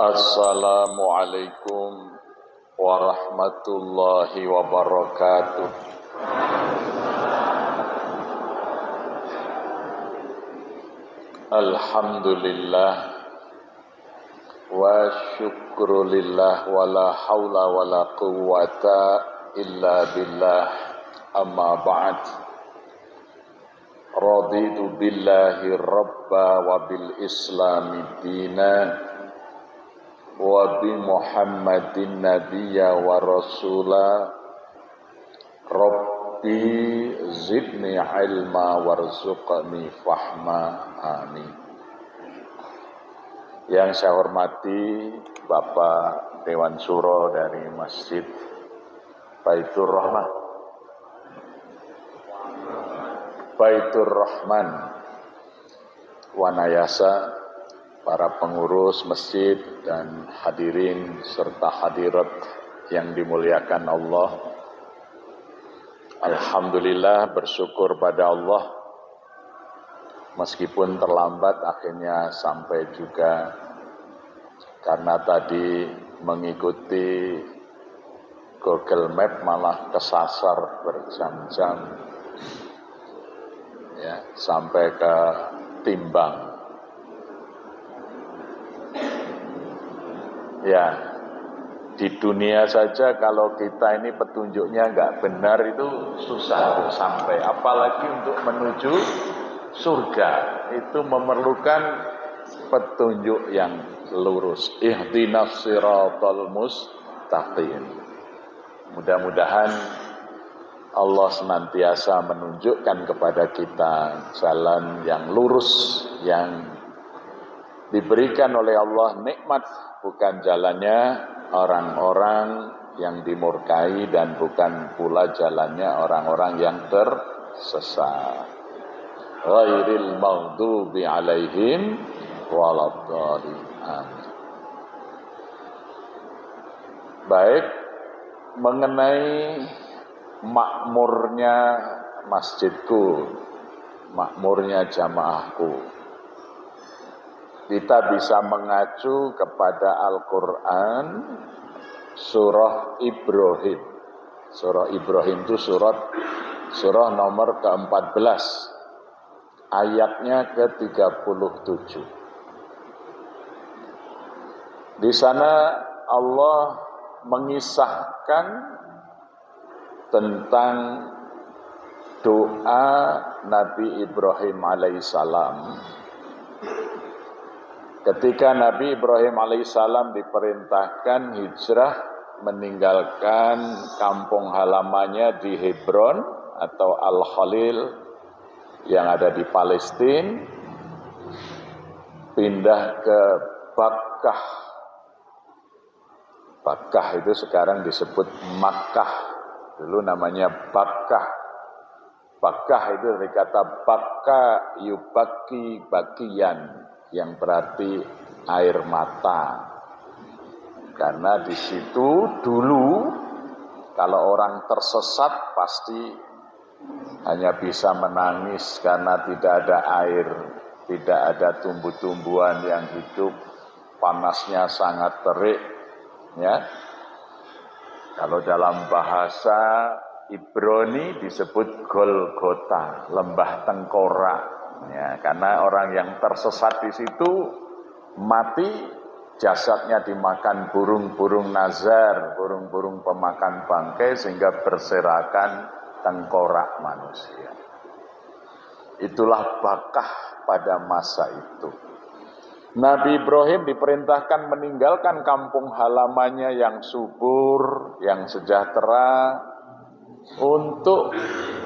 Assalamualaikum warahmatullahi wabarakatuh. Alhamdulillah wa syukrulillah wa la hawla wa la quwwata illa billah, amma ba'd. Raditu billahi rabba wa bil islami dina wa bi Muhammadin nabiyya wa rasula. Rabbi zidni ilma warzuqni fahma. Amin. Yang saya hormati Bapak Dewan Syuro dari Masjid Baitur Rahman Wanayasa, para pengurus masjid dan hadirin serta hadirat yang dimuliakan Allah. Alhamdulillah, bersyukur pada Allah meskipun terlambat akhirnya sampai juga, karena tadi mengikuti Google Map malah kesasar berjam-jam ya, sampai ke Timbang. Ya, di dunia saja kalau kita ini petunjuknya nggak benar itu susah untuk sampai, apalagi untuk menuju surga. Itu memerlukan petunjuk yang lurus. Ihdinas siratal mustaqim. Mudah-mudahan Allah senantiasa menunjukkan kepada kita jalan yang lurus, yang diberikan oleh Allah nikmat, bukan jalannya orang-orang yang dimurkai dan bukan pula jalannya orang-orang yang tersesat. Ghairil maghdubi alaihim waladhdallin. Amin. Baik, mengenai makmurnya masjidku, makmurnya jamaahku, kita bisa mengacu kepada Al-Quran, surah Ibrahim. Surah Ibrahim itu surah nomor ke-14, ayatnya ke-37. Di sana Allah mengisahkan tentang doa Nabi Ibrahim alaihissalam. Ketika Nabi Ibrahim alaihissalam diperintahkan hijrah meninggalkan kampung halamannya di Hebron atau Al-Khalil yang ada di Palestina, pindah ke Bakkah. Bakkah itu sekarang disebut Makkah, dulu namanya Bakkah. Bakkah itu dari kata Bakka yubaki bakian, yang berarti air mata. Karena di situ dulu kalau orang tersesat pasti hanya bisa menangis karena tidak ada air, tidak ada tumbuh-tumbuhan yang hidup, panasnya sangat terik ya. Kalau dalam bahasa Ibrani disebut Golgota, lembah tengkorak. Ya, karena orang yang tersesat di situ mati, jasadnya dimakan burung-burung nazar, burung-burung pemakan bangkai, sehingga berserakan tengkorak manusia. Itulah Bakkah pada masa itu. Nabi Ibrahim diperintahkan meninggalkan kampung halamannya yang subur, yang sejahtera, untuk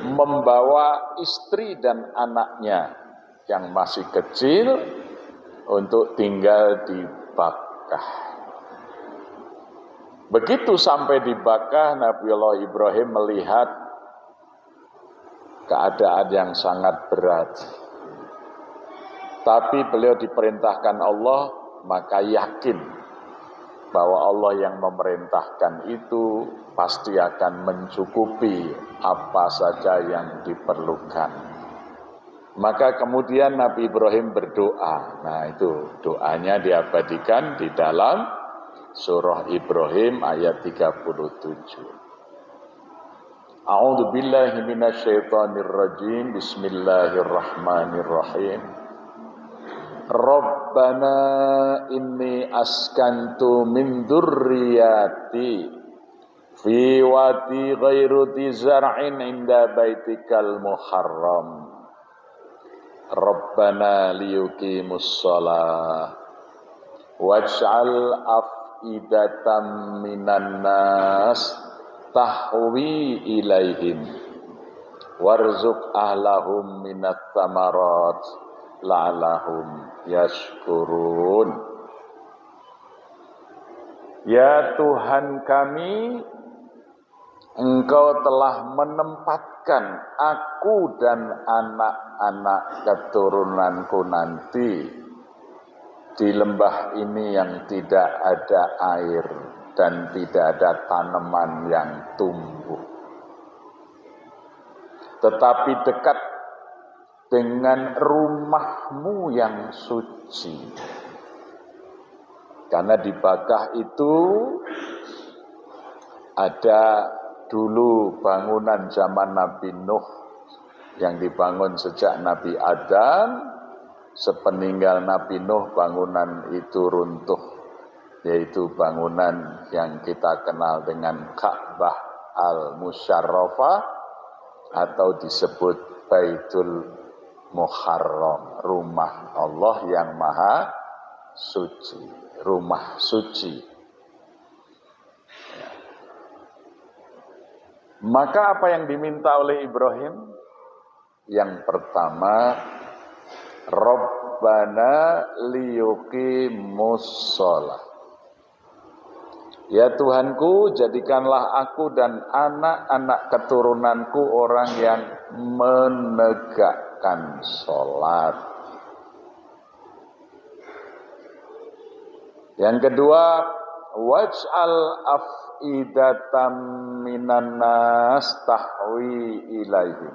membawa istri dan anaknya yang masih kecil untuk tinggal di Bakkah. Begitu sampai di Bakkah, Nabiullah Ibrahim melihat keadaan yang sangat berat. Tapi beliau diperintahkan Allah, maka yakin bahwa Allah yang memerintahkan itu pasti akan mencukupi apa saja yang diperlukan. Maka kemudian Nabi Ibrahim berdoa. Nah itu doanya diabadikan di dalam surah Ibrahim ayat 37. A'udzu billahi minasyaitonir rajim. Bismillahirrahmanirrahim. Rabbana inni askantu min dzurriyyati fi wadi ghairu zar'in inda baitikal muharram. Rabbana liyuqimus shalah waj'al af'idatan minan nas tahwi ilaihim warzuq ahlahum minat thamarat la'allahum yashkurun. Ya Tuhan kami, Engkau telah menempatkan aku dan anak-anak keturunanku nanti di lembah ini yang tidak ada air dan tidak ada tanaman yang tumbuh, tetapi dekat dengan rumahmu yang suci. Karena di Bakkah itu ada dulu bangunan zaman Nabi Nuh yang dibangun sejak Nabi Adam. Sepeninggal Nabi Nuh bangunan itu runtuh, yaitu bangunan yang kita kenal dengan Ka'bah al-Musyarrafah atau disebut Baitul Muharram, rumah Allah yang maha suci, rumah suci. Maka apa yang diminta oleh Ibrahim? Yang pertama, Rabbana liyuqimus shalah. Ya Tuhanku, jadikanlah aku dan anak-anak keturunanku orang yang menegakkan sholat. Yang kedua, waj'al af'idatam minan nas tahwi ilaihim.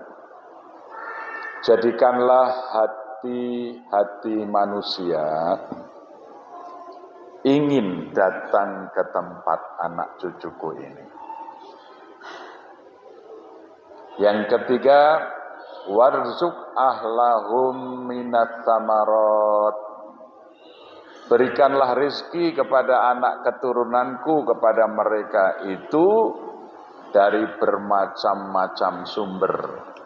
Jadikanlah hati manusia ingin datang ke tempat anak cucuku ini. Yang ketiga, warzuq ahlahum minat thamarat. Berikanlah rezeki kepada anak keturunanku, kepada mereka itu dari bermacam-macam sumber.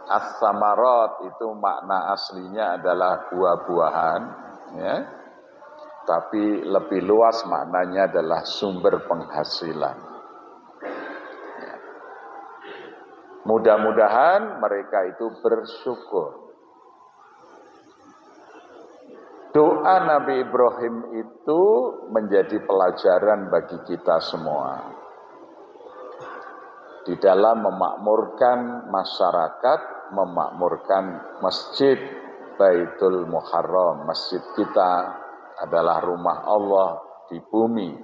As-samarat itu makna aslinya adalah buah-buahan, ya. Tapi lebih luas maknanya adalah sumber penghasilan. Ya. Mudah-mudahan mereka itu bersyukur. Doa Nabi Ibrahim itu menjadi pelajaran bagi kita semua. Di dalam memakmurkan masyarakat, memakmurkan masjid Baitul Muharram, masjid kita adalah rumah Allah di bumi.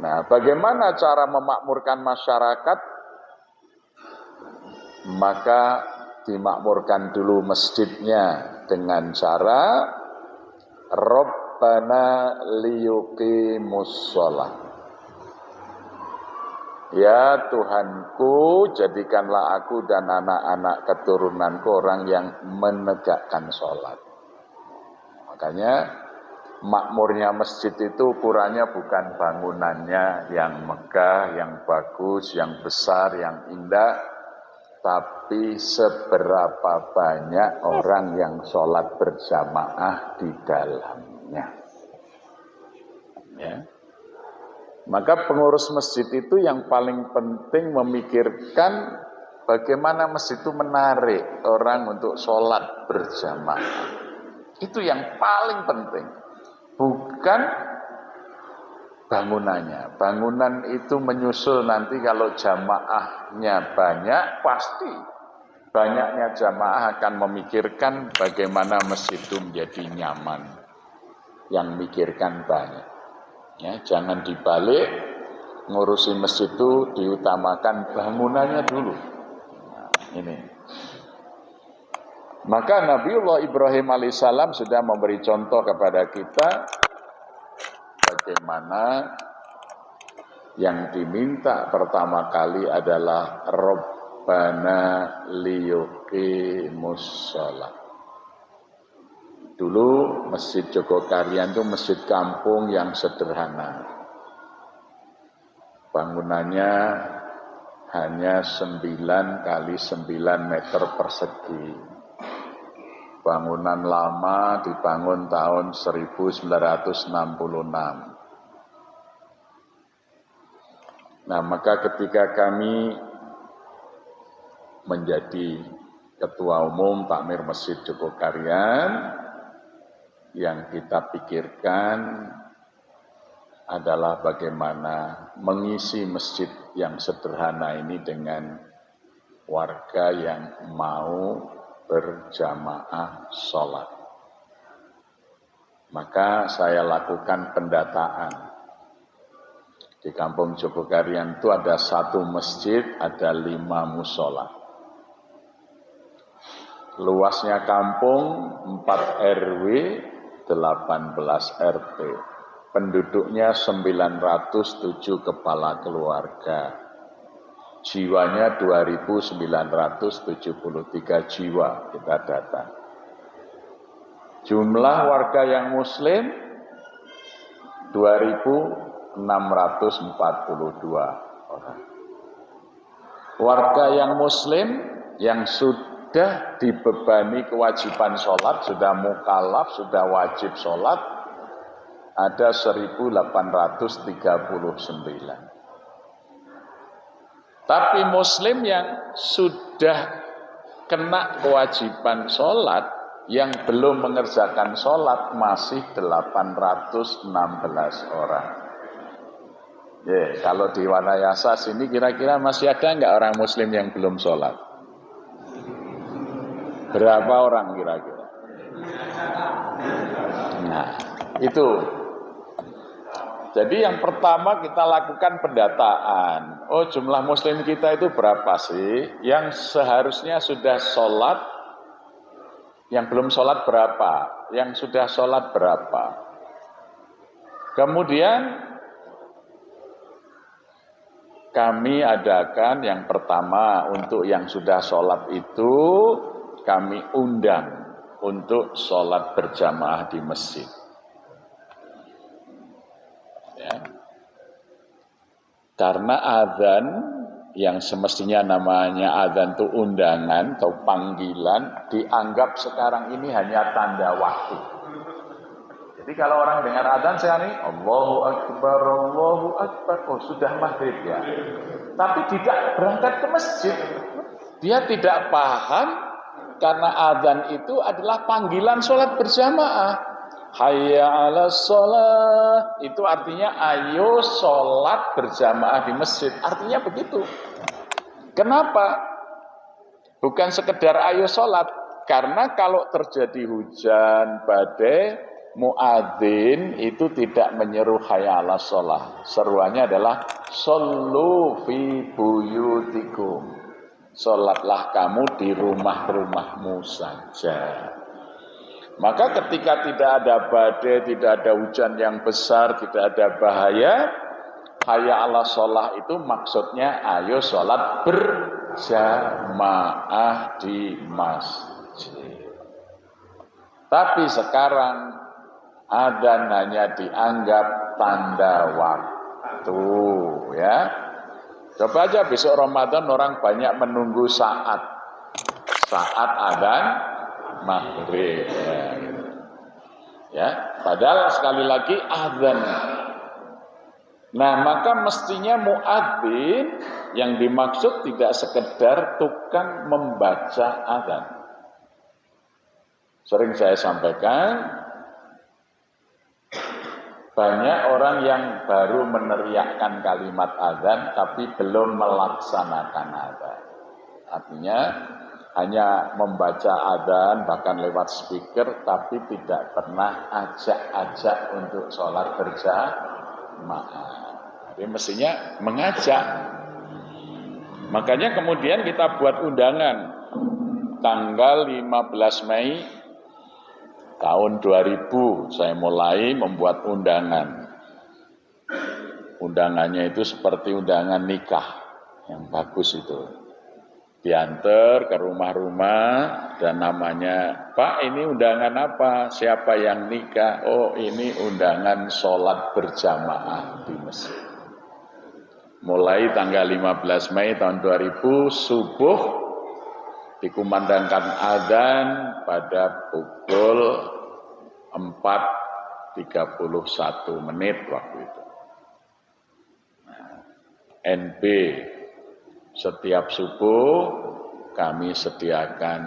Nah, bagaimana cara memakmurkan masyarakat? Maka dimakmurkan dulu masjidnya dengan cara Rabbana liyuqimus shalah. Ya Tuhanku, jadikanlah aku dan anak-anak keturunanku orang yang menegakkan sholat. Makanya makmurnya masjid itu ukurannya bukan bangunannya yang megah, yang bagus, yang besar, yang indah, tapi seberapa banyak orang yang sholat berjamaah di dalamnya. Ya. Maka pengurus masjid itu yang paling penting memikirkan bagaimana masjid itu menarik orang untuk sholat berjamaah. Itu yang paling penting, bukan bangunannya. Bangunan itu menyusul nanti kalau jamaahnya banyak, pasti banyaknya jamaah akan memikirkan bagaimana masjid itu menjadi nyaman. Yang mikirkan banyak. Ya, jangan dibalik, ngurusi masjid itu diutamakan bangunannya dulu. Nah, ini. Maka Nabiullah Ibrahim alaihissalam sudah memberi contoh kepada kita bagaimana yang diminta pertama kali adalah Rabbana liyuqimus shalah. Dulu Masjid Jogokarian itu masjid kampung yang sederhana. Bangunannya hanya 9 kali 9 meter persegi. Bangunan lama dibangun tahun 1966. Nah, maka ketika kami menjadi Ketua Umum Takmir Masjid Jogokarian, yang kita pikirkan adalah bagaimana mengisi masjid yang sederhana ini dengan warga yang mau berjamaah sholat. Maka saya lakukan pendataan. Di kampung Jogokarian itu ada 1 masjid, ada 5 musola. Luasnya kampung 4 RW, 18 RT. Penduduknya 907 kepala keluarga. Jiwanya 2.973 jiwa kita data. Jumlah warga yang muslim 2.642 orang. Warga yang muslim yang sudah dibebani kewajiban sholat, sudah mukallaf, sudah wajib sholat, ada 1.839. Tapi muslim yang sudah kena kewajiban sholat, yang belum mengerjakan sholat masih 816 orang. Kalau di Wanayasa sini kira-kira masih ada nggak orang muslim yang belum sholat? Berapa orang kira-kira? Nah, itu. Jadi yang pertama kita lakukan pendataan. Oh, jumlah muslim kita itu berapa sih? Yang seharusnya sudah sholat, yang belum sholat berapa? Yang sudah sholat berapa? Kemudian kami adakan yang pertama untuk yang sudah sholat itu kami undang untuk sholat berjamaah di masjid. Ya. Karena azan yang semestinya namanya azan itu undangan atau panggilan, dianggap sekarang ini hanya tanda waktu. Jadi kalau orang dengar azan sekarang ini Allahu Akbar, oh sudah maghrib ya. Tapi tidak berangkat ke masjid. Dia tidak paham karena azan itu adalah panggilan sholat berjamaah. Hayya 'alas shalah, itu artinya ayo sholat berjamaah di masjid. Artinya begitu. Kenapa? Bukan sekedar ayo sholat. Karena kalau terjadi hujan, badai, muadzin itu tidak menyeru hayya 'alas shalah. Seruannya adalah shollu fi buyutikum. Sholatlah kamu di rumah-rumahmu saja. Maka ketika tidak ada badai, tidak ada hujan yang besar, tidak ada bahaya, hayya 'alas shalah itu maksudnya ayo sholat berjamaah di masjid. Tapi sekarang adzan hanya dianggap tanda waktu, ya. Coba aja besok Ramadan orang banyak menunggu saat adzan maghrib, ya. Padahal sekali lagi adzan. Nah, maka mestinya muadzin yang dimaksud tidak sekedar tukang membaca adzan. Sering saya sampaikan, banyak orang yang baru meneriakkan kalimat adzan tapi belum melaksanakan adzan. Artinya hanya membaca adzan bahkan lewat speaker tapi tidak pernah ajak-ajak untuk sholat berjamaah. Jadi mestinya mengajak. Makanya kemudian kita buat undangan. tanggal 15 Mei tahun 2000 saya mulai membuat undangan. Undangannya itu seperti undangan nikah yang bagus itu. Diantar ke rumah-rumah dan namanya, Pak ini undangan apa? Siapa yang nikah? Oh ini undangan sholat berjamaah di masjid. Mulai tanggal 15 Mei tahun 2000 subuh dikumandangkan adzan pada pukul 4.31 waktu itu. NB setiap subuh kami sediakan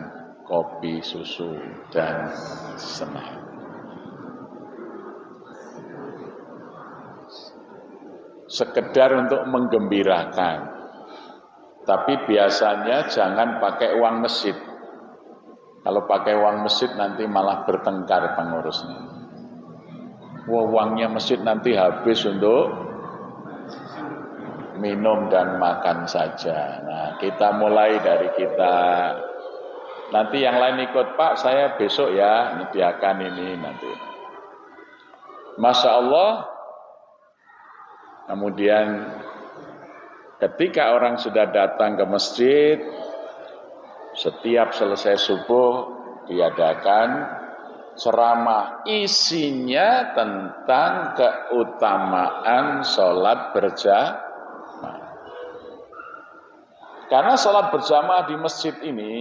kopi, susu, dan snack. Sekedar untuk menggembirakan. Tapi biasanya jangan pakai uang masjid. Kalau pakai uang masjid nanti malah bertengkar pengurusnya. Uangnya masjid nanti habis untuk minum dan makan saja. Nah, kita mulai dari kita. Nanti yang lain ikut, Pak, saya besok ya menyediakan ini nanti. Masya Allah. Kemudian ketika orang sudah datang ke masjid, setiap selesai subuh diadakan ceramah, isinya tentang keutamaan sholat berjamaah. Karena sholat berjamaah di masjid ini,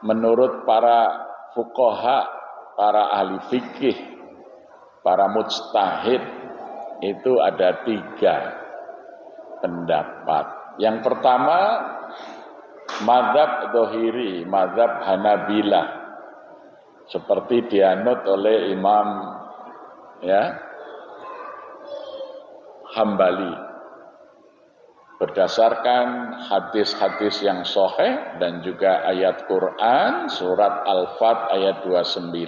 menurut para fuqaha, para ahli fikih, para mujtahid, itu ada 3 pendapat. Yang pertama, mazhab Dhohiri, mazhab Hanabilah, seperti dianut oleh Imam Hambali. Berdasarkan hadis-hadis yang sahih dan juga ayat Quran, surat Al-Fat ayat 29,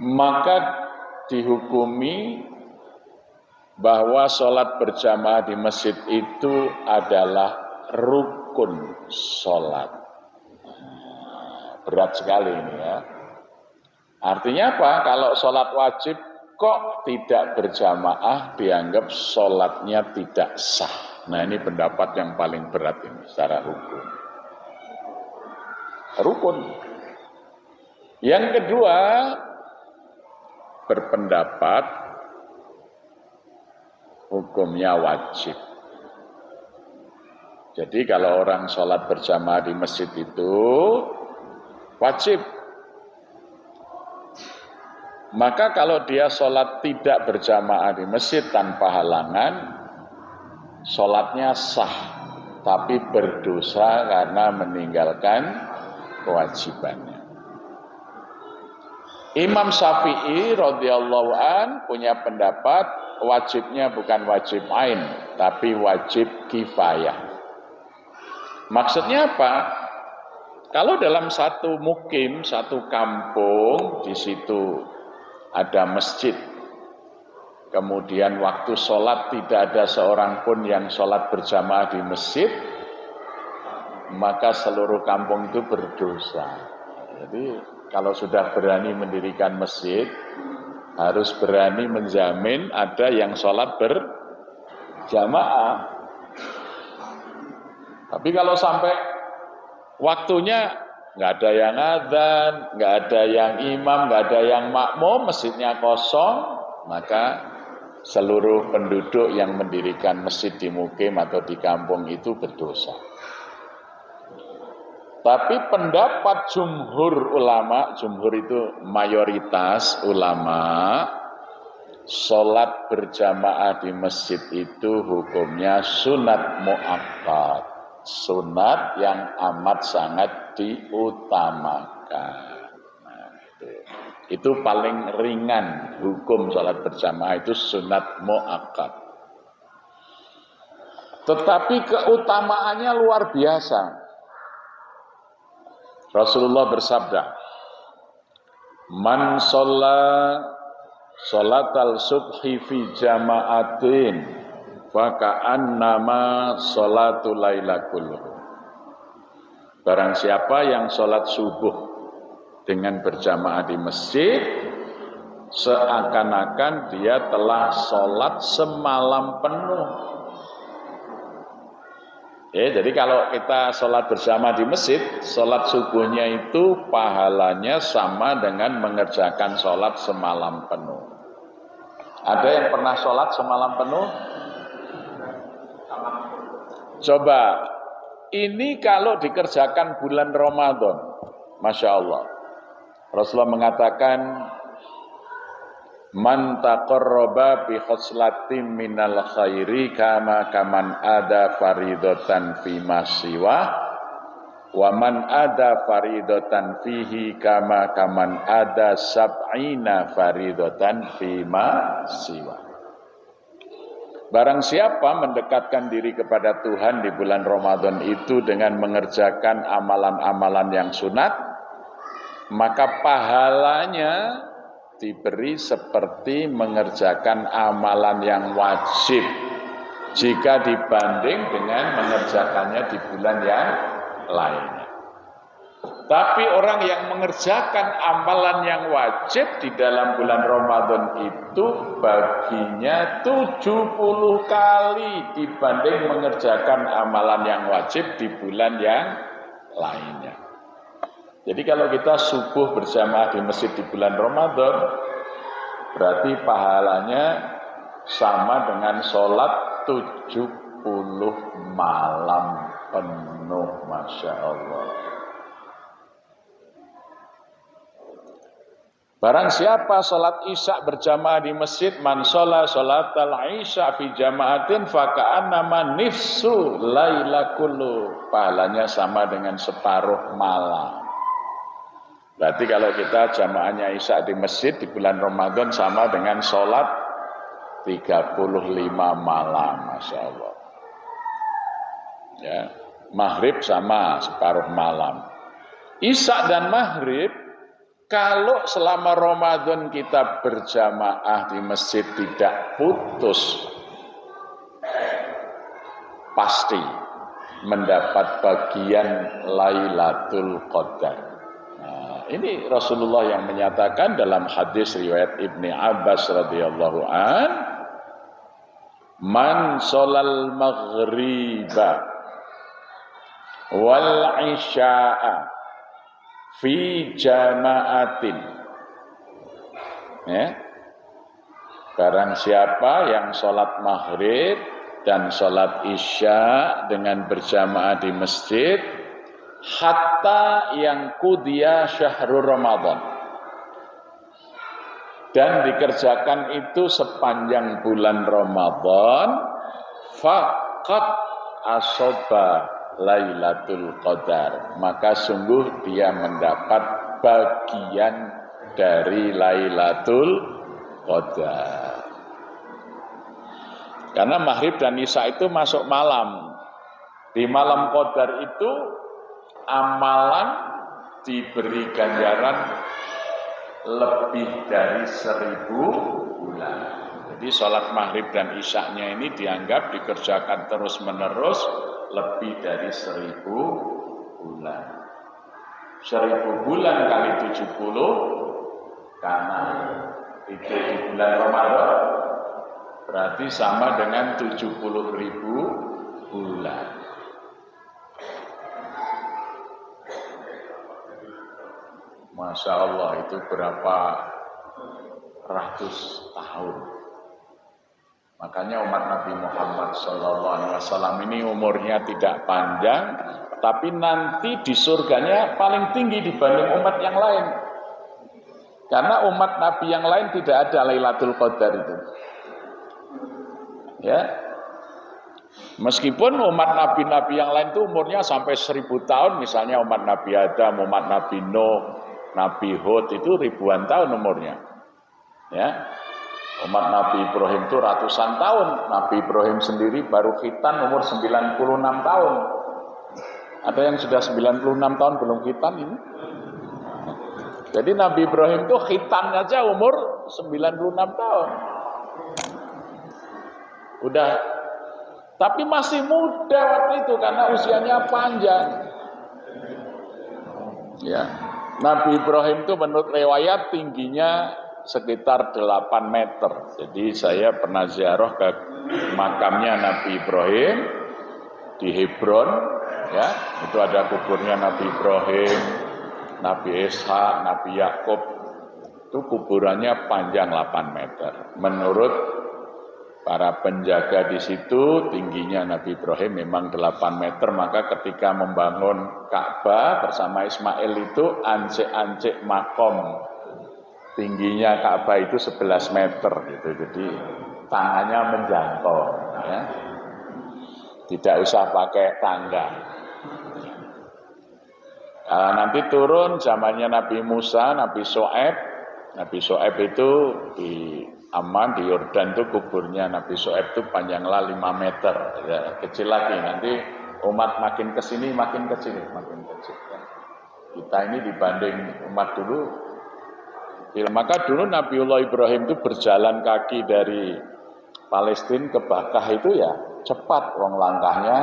maka dihukumi bahwa sholat berjamaah di masjid itu adalah rukun sholat. Berat sekali ini ya. Artinya apa? Kalau sholat wajib kok tidak berjamaah, dianggap sholatnya tidak sah. Nah ini pendapat yang paling berat ini secara hukum. Rukun. Yang kedua, berpendapat hukumnya wajib. Jadi kalau orang sholat berjamaah di masjid itu wajib. Maka kalau dia sholat tidak berjamaah di masjid tanpa halangan, sholatnya sah, tapi berdosa karena meninggalkan kewajibannya. Imam Syafi'i radhiyallahu an punya pendapat wajibnya bukan wajib ain, tapi wajib kifayah. Maksudnya apa? Kalau dalam satu mukim, satu kampung, di situ ada masjid, kemudian waktu sholat tidak ada seorang pun yang sholat berjamaah di masjid, maka seluruh kampung itu berdosa. Jadi kalau sudah berani mendirikan masjid, harus berani menjamin ada yang sholat berjamaah. Tapi kalau sampai waktunya nggak ada yang adzan, nggak ada yang imam, nggak ada yang makmum, masjidnya kosong, maka seluruh penduduk yang mendirikan masjid di mukim atau di kampung itu berdosa. Tapi pendapat jumhur ulama, jumhur itu mayoritas ulama, sholat berjamaah di masjid itu hukumnya sunat muakkad, sunat yang amat sangat diutamakan. Nah, itu paling ringan hukum sholat berjamaah itu sunat muakkad. Tetapi keutamaannya luar biasa. Rasulullah bersabda, "Man shalla sholatal subhi fi jama'atin fa ka'annama sholatul laila kulluhu. Barang siapa yang sholat subuh dengan berjamaah di masjid, seakan-akan dia telah sholat semalam penuh. Jadi kalau kita sholat bersama di masjid, sholat subuhnya itu pahalanya sama dengan mengerjakan sholat semalam penuh. Ada yang pernah sholat semalam penuh? Coba, ini kalau dikerjakan bulan Ramadan, Masya Allah. Rasulullah mengatakan, man taqarraba bi khoslatin minal khairi kama kaman ada faridatan fi masiwa wa man ada faridatan fihi kama kaman ada sab'ina faridatan fi masiwa. Barang siapa mendekatkan diri kepada Tuhan di bulan Ramadan itu dengan mengerjakan amalan-amalan yang sunat, maka pahalanya diberi seperti mengerjakan amalan yang wajib jika dibanding dengan mengerjakannya di bulan yang lainnya. Tapi orang yang mengerjakan amalan yang wajib di dalam bulan Ramadan itu baginya 70 kali dibanding mengerjakan amalan yang wajib di bulan yang lainnya. Jadi kalau kita subuh berjamaah di masjid di bulan Ramadan, berarti pahalanya sama dengan sholat 70 malam penuh, Masya Allah. Barang siapa sholat isya berjamaah di masjid, man sholat sholatal isya fi jamaatin faka'annama nifsu laila kullu, pahalanya sama dengan separuh malam. Berarti kalau kita jamaahnya isya di masjid di bulan Ramadan sama dengan sholat 35 malam, Masya Allah. Ya, maghrib sama separuh malam. Isya dan maghrib, kalau selama Ramadan kita berjamaah di masjid tidak putus, pasti mendapat bagian Lailatul Qadar. Ini Rasulullah yang menyatakan dalam hadis riwayat Ibni Abbas radhiyallahu an, man sholal maghriba wal isya'a fi jama'atin. Barang siapa yang sholat maghrib dan sholat isya dengan berjamaah di masjid, hatta yang kudia syahrul Ramadan, dan dikerjakan itu sepanjang bulan Ramadan, faqad asoba Lailatul Qadar, maka sungguh dia mendapat bagian dari Lailatul Qadar. Karena maghrib dan isya itu masuk malam. Di malam Qadar itu amalan diberi ganjaran lebih dari 1000 bulan. Jadi sholat maghrib dan isyaknya ini dianggap dikerjakan terus menerus lebih dari 1000 bulan. 1000 bulan kali 70 karena itu di bulan Ramadan berarti sama dengan 70.000 bulan. Masya Allah, itu berapa ratus tahun. Makanya umat Nabi Muhammad SAW ini umurnya tidak panjang, tapi nanti di surganya paling tinggi dibanding umat yang lain. Karena umat Nabi yang lain tidak ada Lailatul Qadar itu. Ya, meskipun umat Nabi-Nabi yang lain itu umurnya sampai 1000 tahun, misalnya umat Nabi Adam, umat Nabi Nuh, Nabi Hud itu ribuan tahun umurnya. Ya. Umat Nabi Ibrahim itu ratusan tahun. Nabi Ibrahim sendiri baru khitan umur 96 tahun. Ada yang sudah 96 tahun belum khitan ini? Jadi Nabi Ibrahim itu khitan aja umur 96 tahun. Udah Tapi masih muda waktu itu karena usianya panjang. Ya. Nabi Ibrahim itu menurut riwayat tingginya sekitar 8 meter. Jadi saya pernah ziarah ke makamnya Nabi Ibrahim di Hebron, ya. Itu ada kuburnya Nabi Ibrahim, Nabi Ishak, Nabi Yakub. Itu kuburannya panjang 8 meter. Menurut para penjaga di situ tingginya Nabi Ibrahim memang 8 meter, maka ketika membangun Ka'bah bersama Ismail itu ancik-ancik makom tingginya Ka'bah itu 11 meter gitu. Jadi tangannya menjangkau, ya. Tidak usah pakai tangga. Nanti turun zamannya Nabi Musa, Nabi Shu'aib. Nabi Shu'aib itu di Aman, di Yordan itu kuburnya Nabi Shu'aib itu panjanglah 5 meter, ya, kecil lagi. Nanti umat makin kesini makin kecil, makin kecil. Ya. Kita ini dibanding umat dulu, ya, maka dulu Nabiullah Ibrahim itu berjalan kaki dari Palestina ke Bakkah itu ya cepat wong langkahnya.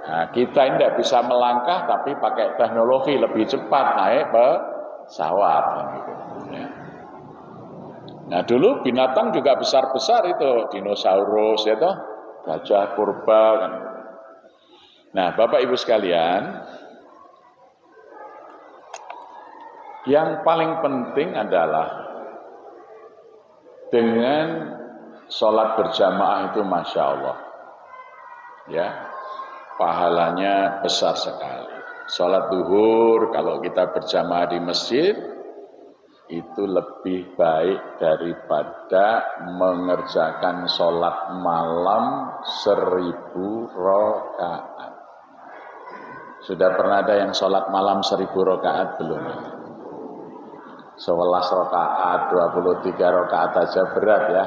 Nah, kita ini tidak bisa melangkah tapi pakai teknologi lebih cepat naik pesawat. Gitu. Ya. Nah dulu binatang juga besar-besar itu, dinosaurus ya toh, gajah purba kan. Nah Bapak Ibu sekalian, yang paling penting adalah dengan sholat berjamaah itu Masya Allah, ya pahalanya besar sekali. Sholat duhur kalau kita berjamaah di masjid itu lebih baik daripada mengerjakan sholat malam 1000 rakaat. Sudah pernah ada yang sholat malam 1000 rakaat belum? 11 rakaat, 23 rakaat aja berat ya.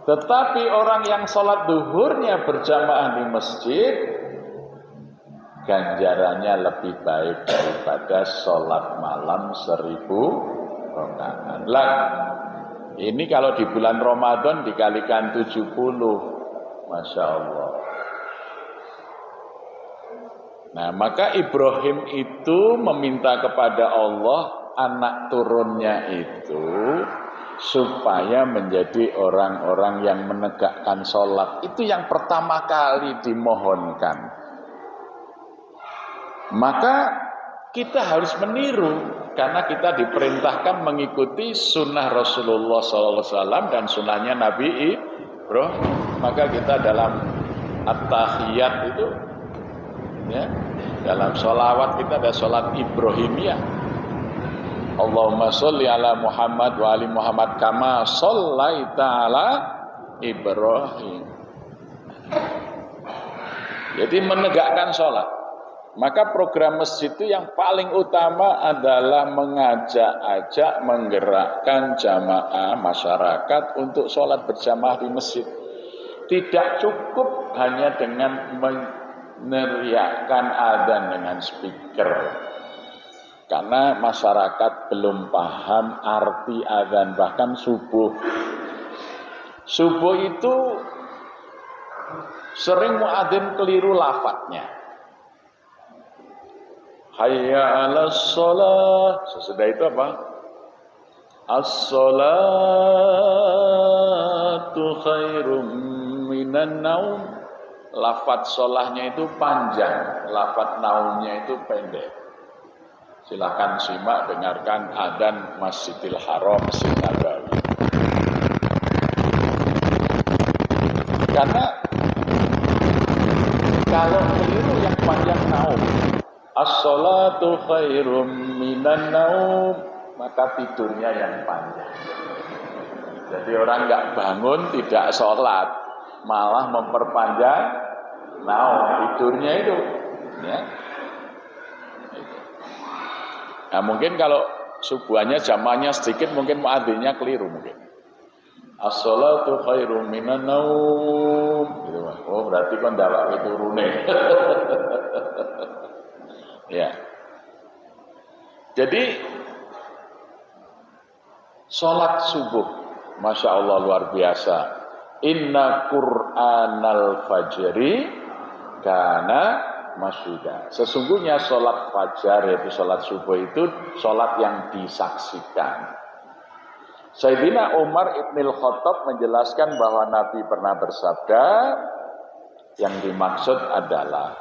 Tetapi orang yang sholat duhurnya berjamaah di masjid, ganjarannya lebih baik daripada sholat malam 1000 rakaat. Lah, ini kalau di bulan Ramadan dikalikan 70, Masya Allah. Nah, maka Ibrahim itu meminta kepada Allah anak turunnya itu supaya menjadi orang-orang yang menegakkan sholat. Itu yang pertama kali dimohonkan. Maka kita harus meniru karena kita diperintahkan mengikuti sunnah Rasulullah SAW dan sunnahnya Nabi Ibrahim. Maka kita dalam at-tahiyat itu, ya, dalam sholawat kita ada sholat Ibrahimiyah. Allahumma sholli ala Muhammad wa ali Muhammad kama shollaita ala Ibrahim. Jadi menegakkan sholat. Maka program masjid itu yang paling utama adalah mengajak menggerakkan jamaah masyarakat untuk sholat berjamaah di masjid. Tidak cukup hanya dengan meneriakkan adzan dengan speaker. Karena masyarakat belum paham arti adzan, bahkan subuh. Subuh itu sering muadzin keliru lafadznya. Hayya 'alas shalah. Sesudah itu apa? As-shalatu khairum minan naum. Lafadz sholahnya itu panjang, lafadz naumnya itu pendek. Silakan simak, dengarkan adzan Masjidil Haram, Masjid Nabawi. Karena kalau keliru yang panjang naum, as-sholatu khairum minan naum, maka tidurnya yang panjang. Jadi orang nggak bangun tidak sholat, malah memperpanjang naum, tidurnya itu. Ya. Nah mungkin kalau subuhannya jamanya sedikit, mungkin muadzinnya keliru mungkin. As-sholatu khairum minan naum. Gitu. Oh berarti kan ndak turune. Ya. Jadi sholat subuh, Masya Allah luar biasa. Inna Qur'anal fajri kana masyhuda. Sesungguhnya sholat fajar, yaitu sholat subuh itu sholat yang disaksikan. Sayyidina Umar Ibnul Khattab menjelaskan bahwa Nabi pernah bersabda, yang dimaksud adalah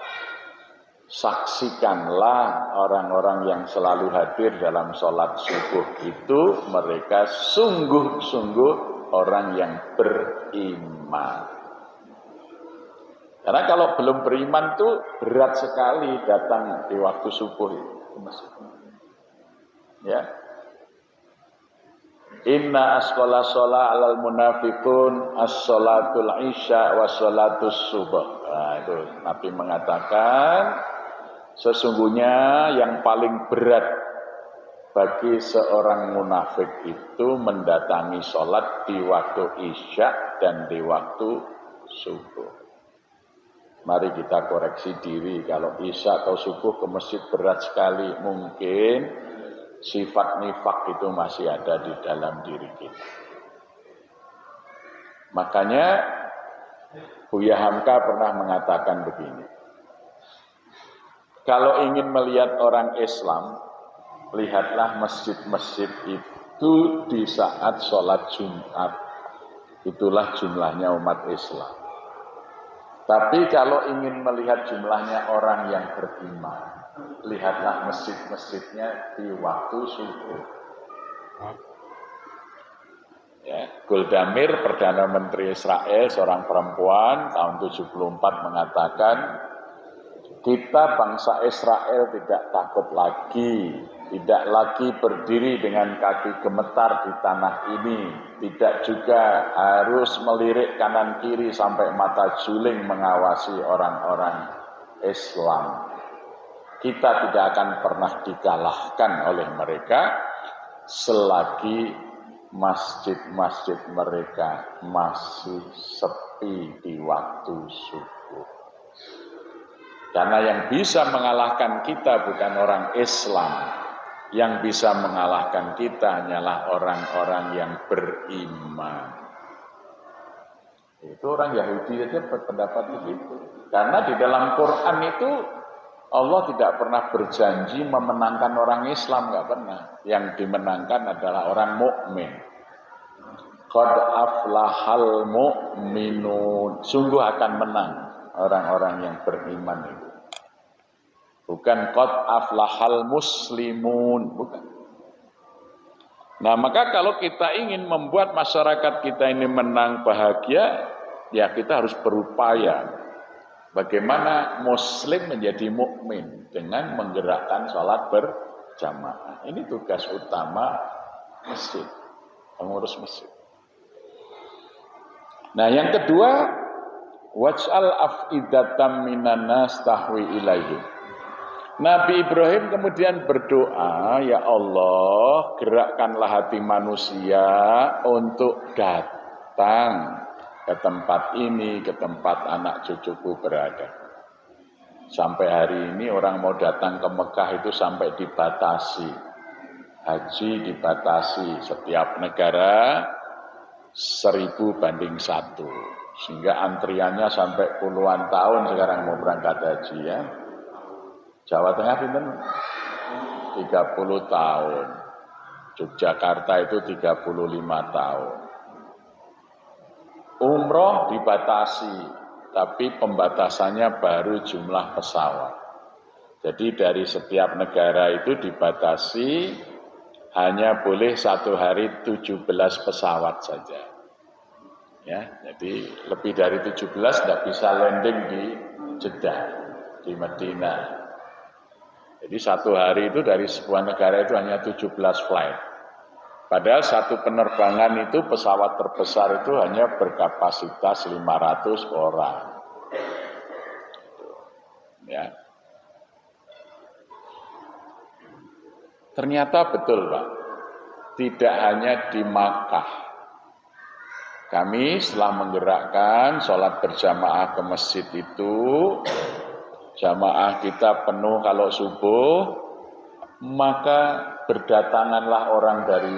saksikanlah orang-orang yang selalu hadir dalam sholat subuh itu, mereka sungguh-sungguh orang yang beriman. Karena kalau belum beriman tuh berat sekali datang di waktu subuh itu. Ya. Inna asqala sholat alal munafiqun as-sholatul isya wa sholatus subuh. Nah, itu Nabi mengatakan sesungguhnya yang paling berat bagi seorang munafik itu mendatangi sholat di waktu isya dan di waktu subuh. Mari kita koreksi diri, kalau isya atau subuh ke masjid berat sekali, mungkin sifat nifak itu masih ada di dalam diri kita. Makanya Buya Hamka pernah mengatakan begini, kalau ingin melihat orang Islam, lihatlah masjid-masjid itu di saat sholat Jumat. Itulah jumlahnya umat Islam. Tapi kalau ingin melihat jumlahnya orang yang beriman, lihatlah masjid-masjidnya di waktu subuh. Ya, Golda Meir, Perdana Menteri Israel, seorang perempuan, tahun 74 mengatakan, kita bangsa Israel tidak takut lagi, tidak lagi berdiri dengan kaki gemetar di tanah ini, tidak juga harus melirik kanan kiri sampai mata juling mengawasi orang-orang Islam. Kita tidak akan pernah dikalahkan oleh mereka selagi masjid-masjid mereka masih sepi di waktu subuh. Karena yang bisa mengalahkan kita bukan orang Islam, yang bisa mengalahkan kita hanyalah orang-orang yang beriman. Itu orang Yahudi saja berpendapat begitu. Karena di dalam Quran itu Allah tidak pernah berjanji memenangkan orang Islam, nggak pernah. Yang dimenangkan adalah orang mukmin. Qad aflahal mu'minun. Sungguh akan menang orang-orang yang beriman itu. Bukan qad aflahal muslimun, bukan. Nah, maka kalau kita ingin membuat masyarakat kita ini menang bahagia, ya kita harus berupaya bagaimana muslim menjadi mukmin dengan menggerakkan sholat berjamaah. Ini tugas utama masjid, pengurus masjid. Nah, yang kedua, waj'al af'idatam minan nas tahwi ilaihim. Nabi Ibrahim kemudian berdoa, ya Allah, gerakkanlah hati manusia untuk datang ke tempat ini, ke tempat anak cucuku berada. Sampai hari ini orang mau datang ke Mekah itu sampai dibatasi. Haji dibatasi, setiap negara 1000 banding 1. Sehingga antriannya sampai puluhan tahun sekarang mau berangkat haji ya. Jawa Tengah pinten 30 tahun. Yogyakarta itu 35 tahun. Umroh dibatasi, tapi pembatasannya baru jumlah pesawat. Jadi dari setiap negara itu dibatasi hanya boleh 1 hari 17 pesawat saja. Ya, jadi lebih dari 17 tidak bisa landing di Jeddah, di Madinah. Jadi 1 hari itu dari sebuah negara itu hanya 17 flight. Padahal satu penerbangan itu pesawat terbesar itu hanya berkapasitas 500 orang. Ya. Ternyata betul, Pak. Tidak hanya di Makkah. Kami setelah menggerakkan sholat berjamaah ke masjid itu, jamaah kita penuh kalau subuh, maka berdatanganlah orang dari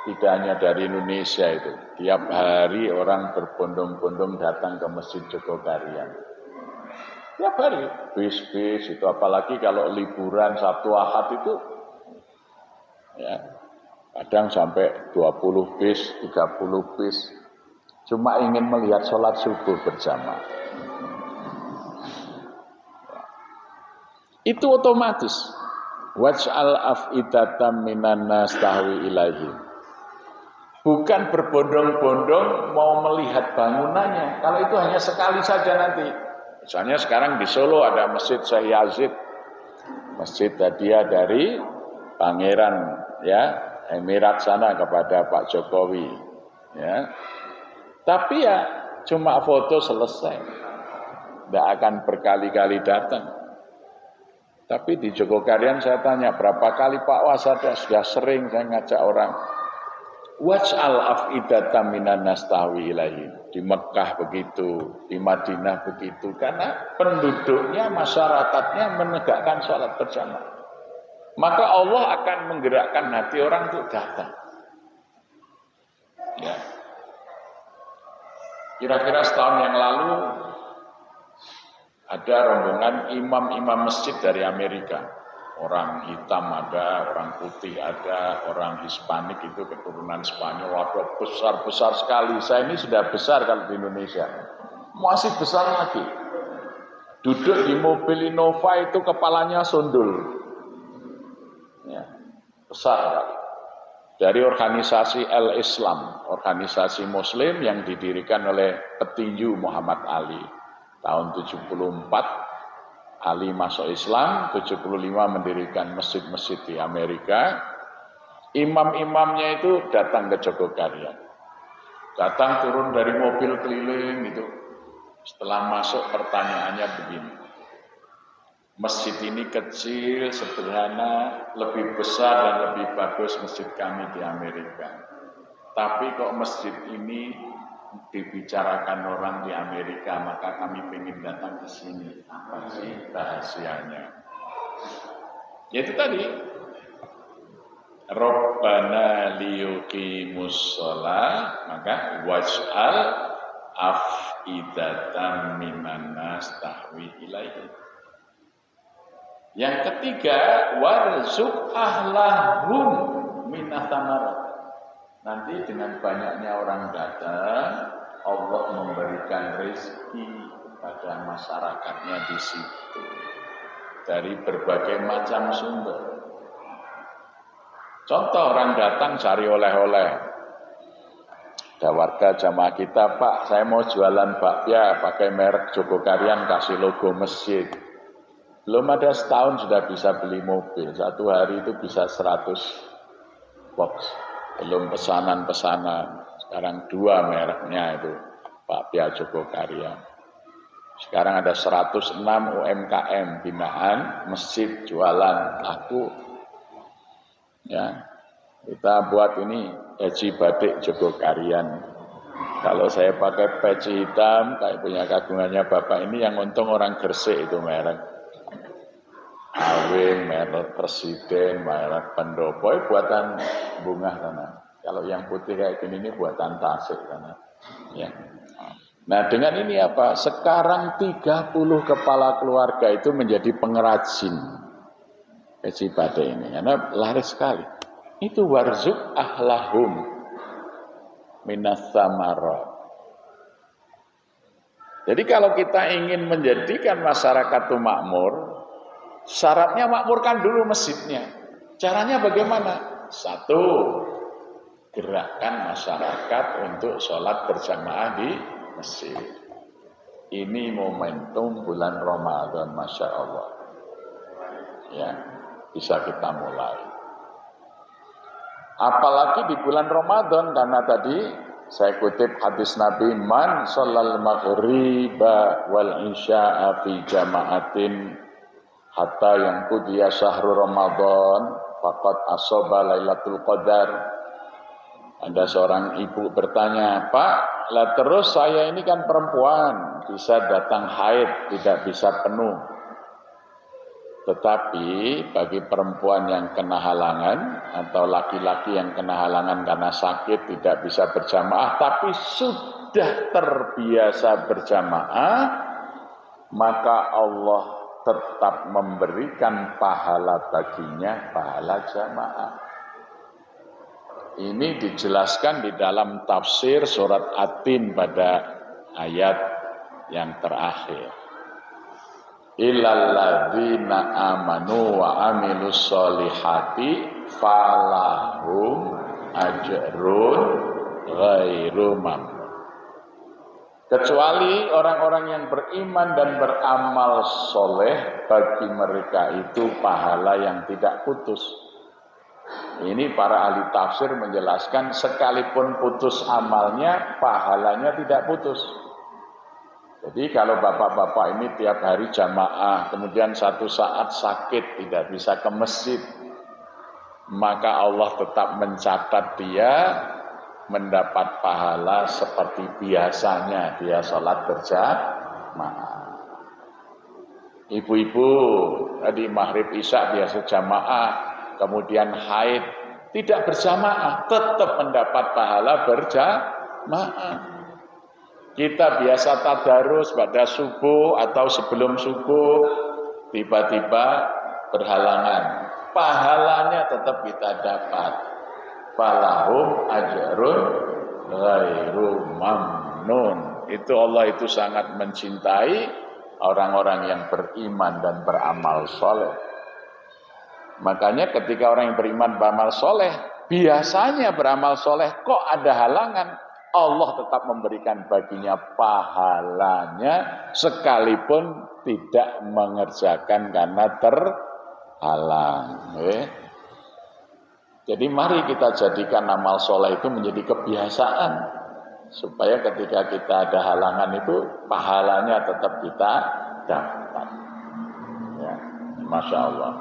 tidak hanya dari Indonesia itu. Tiap hari orang berbondong-bondong datang ke Masjid Jogokarian. Tiap hari, bis-bis itu, apalagi kalau liburan Sabtu Ahad itu, ya, kadang sampai 20 bis, 30 bis, cuma ingin melihat sholat subuh berjamaah. Itu otomatis. Waj'al af'idatam minan nas tahwi ilaihim. Bukan berbondong-bondong mau melihat bangunannya. Kalau itu hanya sekali saja nanti. Misalnya sekarang di Solo ada Masjid Syekh Yazid. Masjid hadiah dari Pangeran ya, Emirat sana kepada Pak Jokowi. Ya. Tapi ya cuma foto selesai. Tidak akan berkali-kali datang. Tapi di Jogokarian saya tanya berapa kali Pak Wasada, sudah sering saya ngajak orang. Waj'al af'idatam minan nas tahwi ilaihim. Di Mekah begitu, di Madinah begitu. Karena penduduknya, masyarakatnya menegakkan sholat berjamaah. Maka Allah akan menggerakkan hati orang untuk datang. Ya. Kira-kira setahun yang lalu ada rombongan imam-imam masjid dari Amerika. Orang hitam ada, orang putih ada, orang Hispanik itu keturunan Spanyol. Waduh, besar-besar sekali. Saya ini sudah besar kalau di Indonesia. Masih besar lagi. Duduk di mobil Innova itu kepalanya sundul. Ya, besar sekali. Dari organisasi Al-Islam, organisasi Muslim yang didirikan oleh petinju Muhammad Ali. Tahun 74 Ali masuk Islam, 75 mendirikan masjid-masjid di Amerika. Imam-imamnya itu datang ke Jogokarian. Datang turun dari mobil keliling itu. Setelah masuk pertanyaannya begini. Masjid ini kecil, sederhana, lebih besar dan lebih bagus masjid kami di Amerika. Tapi kok masjid ini dibicarakan orang di Amerika, maka kami ingin datang ke sini. Apa sih rahasianya? Yaitu tadi, Rabbana liyuqimus shalah, maka waj'al af'idatan minan nas tahwi ilaihim. Yang ketiga, warzuq ahlahum minats tsamarat. Nanti dengan banyaknya orang datang, Allah memberikan rezeki pada masyarakatnya di situ dari berbagai macam sumber. Contoh orang datang cari oleh-oleh. Ada warga jamaah kita, Pak, saya mau jualan bakpia pakai merek Jogokarian, kasih logo masjid. Belum ada setahun sudah bisa beli mobil. Satu hari itu bisa 100 box. Belum pesanan-pesanan. Sekarang 2 mereknya itu bakpia Jogokarian. Sekarang ada 106 UMKM binaan masjid jualan laku. Ya, kita buat ini peci batik Jogokarian. Kalau saya pakai peci hitam kayak punya kagungannya bapak ini, yang untung orang Gresik itu merek. Awing, merek Presiden, merek Pendopo, buatan bunga sana. Kalau yang putih kayak gini ini buatan Tasik sana. Ya. Nah dengan ini apa? Sekarang 30 kepala keluarga itu menjadi pengrajin peci batik ini, karena laris sekali. Itu warzuq ahlahum minas tsamarat. Jadi kalau kita ingin menjadikan masyarakat itu makmur, syaratnya makmurkan dulu masjidnya. Caranya bagaimana? 1, gerakkan masyarakat untuk sholat berjamaah di masjid. Ini momentum bulan Ramadan, Masya Allah. Ya, bisa kita mulai. Apalagi di bulan Ramadan, karena tadi saya kutip hadis Nabi, man sholal maghriba wal isya'a fi jama'atin hatta yang kudiya syahrul Ramadan faqad asaba lailatul qadar. Ada seorang ibu bertanya, Pak, lah terus saya ini kan perempuan, bisa datang haid, tidak bisa penuh. Tetapi bagi perempuan yang kena halangan atau laki-laki yang kena halangan karena sakit tidak bisa berjamaah tapi sudah terbiasa berjamaah, maka Allah tetap memberikan pahala baginya, pahala jamaah. Ini dijelaskan di dalam tafsir surat At-Tin pada ayat yang terakhir. Illal ladzina amanu wa amilus solihati falahum ajrun ghairu mamnun. Kecuali orang-orang yang beriman dan beramal soleh, bagi mereka itu pahala yang tidak putus. Ini para ahli tafsir menjelaskan sekalipun putus amalnya, pahalanya tidak putus. Jadi kalau bapak-bapak ini tiap hari jamaah, kemudian satu saat sakit tidak bisa ke masjid, maka Allah tetap mencatat dia mendapat pahala seperti biasanya dia sholat berjamaah. Ibu-ibu tadi maghrib isya biasa jamaah, kemudian haid tidak berjamaah, tetap mendapat pahala berjamaah. Kita biasa tadarus pada subuh atau sebelum subuh, tiba-tiba berhalangan, pahalanya tetap kita dapat. Falahum ajrun ghairu mamnun. Itu Allah itu sangat mencintai orang-orang yang beriman dan beramal soleh. Makanya ketika orang yang beriman beramal soleh, biasanya beramal soleh kok ada halangan, Allah tetap memberikan baginya pahalanya sekalipun tidak mengerjakan karena terhalang. Jadi mari kita jadikan amal soleh itu menjadi kebiasaan, supaya ketika kita ada halangan itu pahalanya tetap kita dapat. Ya, Masya Allah.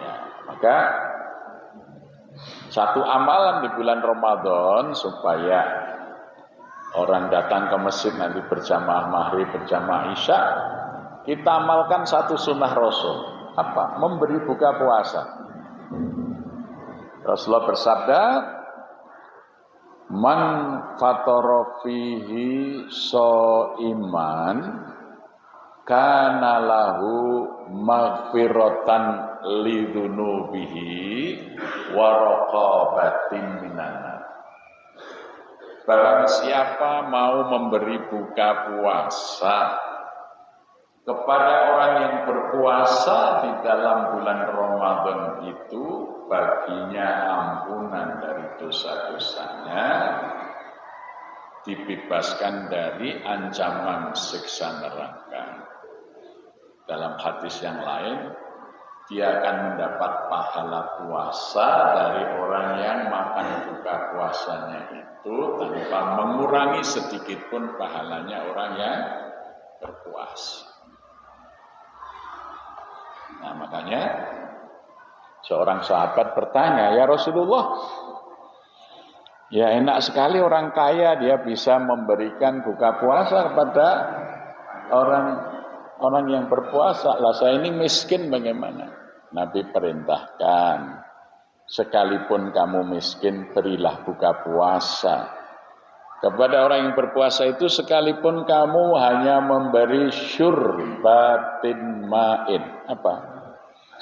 Ya, maka satu amalan di bulan Ramadan supaya orang datang ke masjid nanti berjamaah maghrib, berjamaah isya, kita amalkan satu sunnah Rasul. Apa? Memberi buka puasa. Rasulullah bersabda, "Man fatara fihi shaiman kana lahu maghfiratan lidzunubihi wa raqabatin minan." Barang siapa mau memberi buka puasa kepada orang yang berpuasa di dalam bulan Ramadan itu, baginya ampunan dari dosa-dosanya, dibebaskan dari ancaman siksa neraka. Dalam hadis yang lain, dia akan mendapat pahala puasa dari orang yang makan buka puasanya itu tanpa mengurangi sedikit pun pahalanya orang yang berpuasa. Nah, makanya seorang sahabat bertanya, "Ya Rasulullah, ya enak sekali orang kaya dia bisa memberikan buka puasa kepada orang yang berpuasa. Lah saya ini miskin bagaimana?" Nabi perintahkan, sekalipun kamu miskin, berilah buka puasa kepada orang yang berpuasa itu, sekalipun kamu hanya memberi syurbatin ma'in. Apa?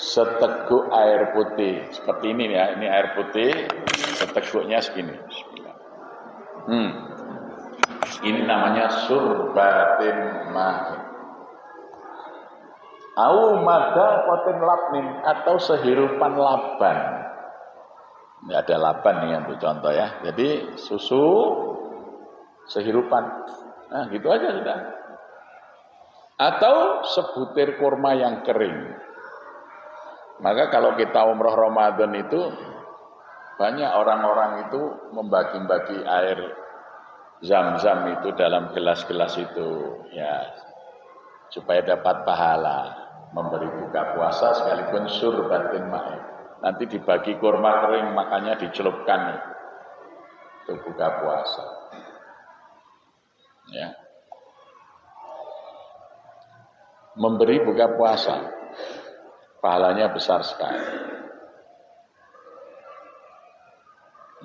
Seteguk air putih. Seperti ini ya, ini air putih, seteguknya segini. Ini namanya syurbatin ma'in. Au mada kotin labnin, atau sehirupan laban. Ini ada laban nih untuk contoh ya. Jadi susu sehirupan. Nah, gitu aja sudah. Atau sebutir kurma yang kering. Maka kalau kita umroh Ramadan itu, banyak orang-orang itu membagi-bagi air zam-zam itu dalam gelas-gelas itu, ya, supaya dapat pahala memberi buka puasa sekalipun syurbatin ma'in. Nanti dibagi kurma kering, makanya dicelupkan itu buka puasa. Ya. Memberi buka puasa. pahalanya besar sekali.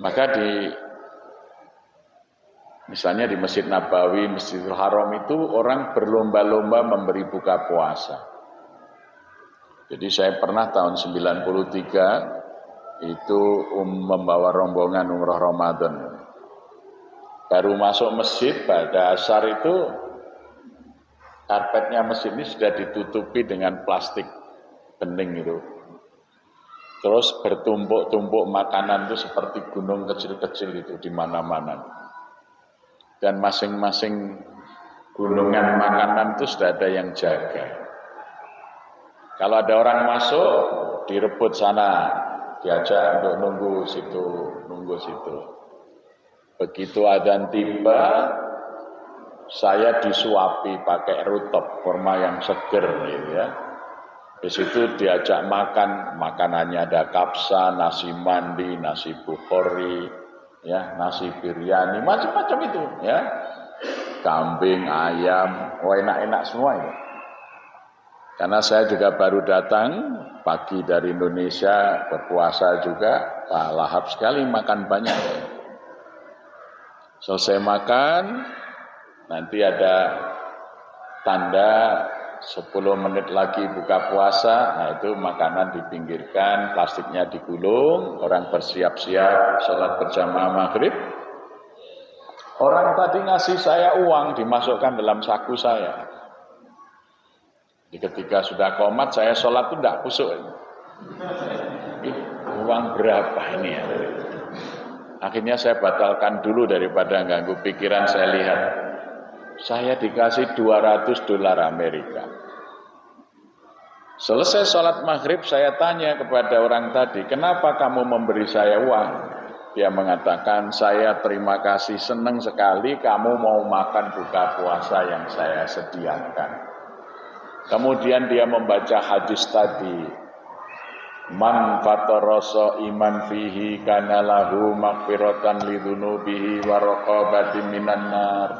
Maka misalnya di Masjid Nabawi, Masjidil Haram itu orang berlomba-lomba memberi buka puasa. Jadi saya pernah tahun 93 itu membawa rombongan umroh Ramadan. Baru masuk masjid pada asar itu karpetnya masjid ini sudah ditutupi dengan plastik bening itu. Terus bertumpuk-tumpuk makanan itu seperti gunung kecil-kecil itu di mana-mana. Dan masing-masing gunungan makanan itu sudah ada yang jaga. Kalau ada orang masuk, direbut sana, diajak untuk nunggu situ. Begitu adzan tiba, saya disuapi pakai rutop, kurma yang seger gitu ya. Di situ diajak makan, makanannya ada kapsa, nasi mandi, nasi bukhori, ya, nasi biryani, macam-macam itu, ya. Kambing, ayam, enak-enak semua itu. Karena saya juga baru datang pagi dari Indonesia, berpuasa juga, lahap sekali makan banyak. Selesai makan, nanti ada tanda 10 menit lagi buka puasa. Nah itu makanan dipinggirkan, plastiknya digulung, orang bersiap-siap sholat berjamaah maghrib. Orang tadi ngasih saya uang, dimasukkan dalam saku saya. Ketika sudah qomat, saya sholat itu tidak kusuk. Uang berapa ini ya? Akhirnya saya batalkan dulu daripada ganggu pikiran. Saya lihat, saya dikasih $200 Amerika. Selesai sholat maghrib, saya tanya kepada orang tadi, kenapa kamu memberi saya uang? Dia mengatakan, saya terima kasih, senang sekali kamu mau makan buka puasa yang saya sediakan. Kemudian dia membaca hadis tadi, man fatarasa iman fihi kana lahu maghfiratan lidzunubihi wa raqabatin minan nar,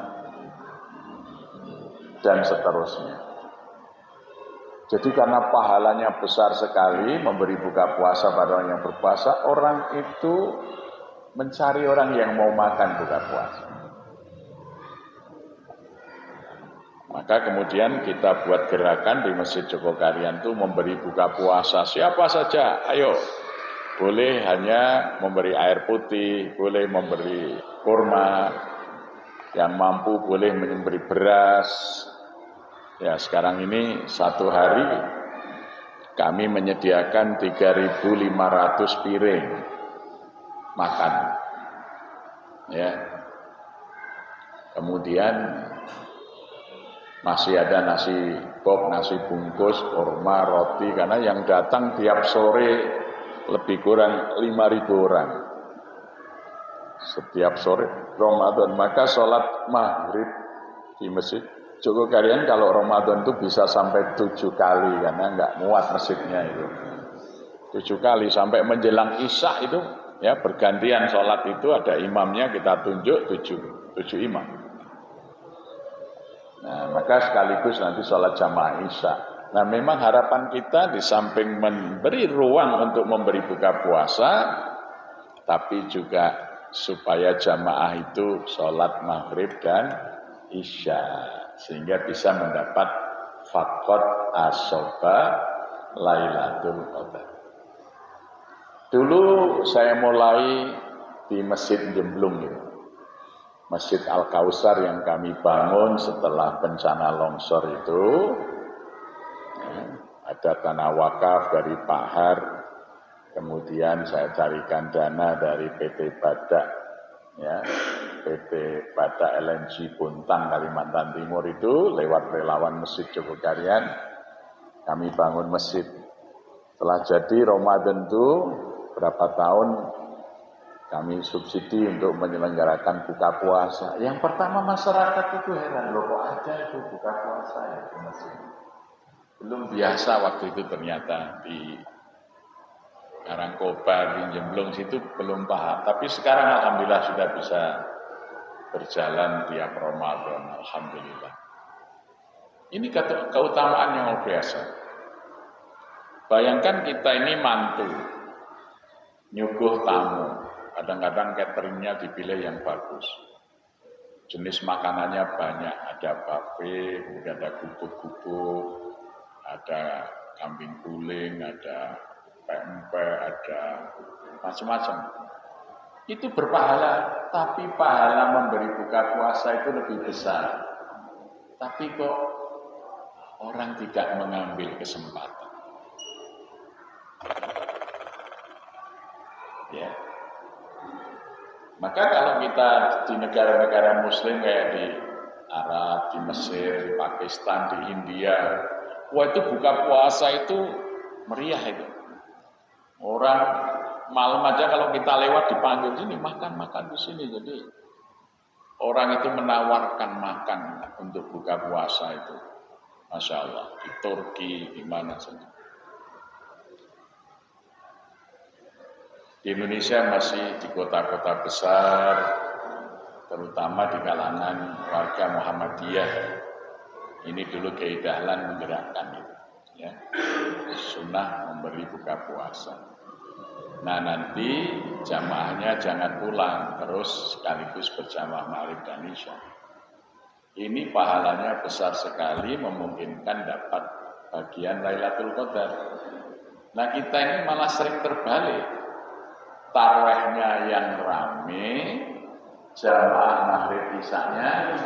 dan seterusnya. Jadi karena pahalanya besar sekali memberi buka puasa pada orang yang berpuasa, orang itu mencari orang yang mau makan buka puasa. Maka kemudian kita buat gerakan di Masjid Jogokarian itu memberi buka puasa siapa saja, ayo. Boleh hanya memberi air putih, boleh memberi kurma, yang mampu boleh memberi beras. Ya sekarang ini satu hari kami menyediakan 3.500 piring makan. Ya. Kemudian masih ada nasi box, nasi bungkus, kurma, roti, karena yang datang tiap sore lebih kurang 5.000 orang. Setiap sore Ramadan, maka sholat maghrib di Masjid Jogokarian kalau Ramadan itu bisa sampai 7 kali, karena nggak muat masjidnya itu. 7 kali sampai menjelang Isya itu, ya bergantian sholat itu ada imamnya, kita tunjuk 7 imam. Nah, maka sekaligus nanti sholat jamaah Isya. Nah, memang harapan kita di samping memberi ruang untuk memberi buka puasa, tapi juga supaya jamaah itu sholat maghrib dan Isya, sehingga bisa mendapat faqad asoba Lailatul Qadar. Dulu saya mulai di Masjid Jemblung itu. Masjid Al-Kausar yang kami bangun setelah bencana longsor itu, ada tanah wakaf dari Pak Har, kemudian saya carikan dana dari PT Badak, ya, PT Badak LNG Bontang Kalimantan Timur itu lewat relawan Masjid Jogokarian, kami bangun masjid. Setelah jadi Ramadan itu berapa tahun kami subsidi untuk menyelenggarakan buka puasa. Yang pertama masyarakat itu heran, loh kok ada itu buka puasa ya di masjid. Belum biasa waktu itu ternyata di Karangkobar, di Jemblung situ belum paham. Tapi sekarang alhamdulillah sudah bisa berjalan tiap Ramadan, alhamdulillah. Ini keutamaan yang luar biasa. Bayangkan kita ini mantu, nyuguh tamu. Kadang-kadang cateringnya dipilih yang bagus. Jenis makanannya banyak, ada buffet, kemudian ada gubuk-gubuk, ada kambing guling, ada pempek, ada macam-macam. Itu berpahala, tapi pahala memberi buka puasa itu lebih besar. Tapi kok orang tidak mengambil kesempatan. Ya. Maka kalau kita di negara-negara muslim kayak di Arab, di Mesir, di Pakistan, di India, wah itu buka puasa itu meriah itu. Orang malam aja kalau kita lewat dipanggil sini makan di sini. Jadi orang itu menawarkan makan untuk buka puasa itu. Masya Allah, di Turki, di mana saja. Di Indonesia masih di kota-kota besar, terutama di kalangan warga Muhammadiyah. Ini dulu Kiai Dahlan menggerakkan itu, ya. Sunnah memberi buka puasa. Nah nanti jamaahnya jangan pulang, terus sekaligus berjamaah maghrib dan isya. Ini pahalanya besar sekali, memungkinkan dapat bagian Lailatul Qadar. Nah kita ini malah sering terbalik. Tarawihnya yang rame, jamaah maghrib isyanya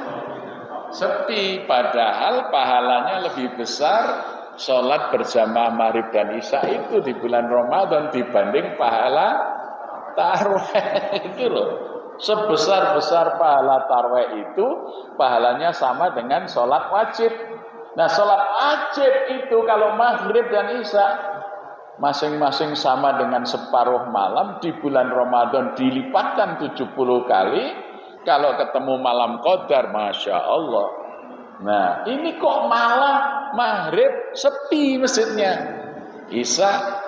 sepi, padahal pahalanya lebih besar sholat berjamaah maghrib dan isya itu di bulan Ramadan dibanding pahala tarawih itu loh. Sebesar-besar pahala tarawih itu pahalanya sama dengan sholat wajib. Nah sholat wajib itu kalau maghrib dan isya masing-masing sama dengan separuh malam, di bulan Ramadan dilipatkan 70 kali. Kalau ketemu malam Qadar, Masya Allah. Nah ini kok malam maghrib sepi masjidnya, isya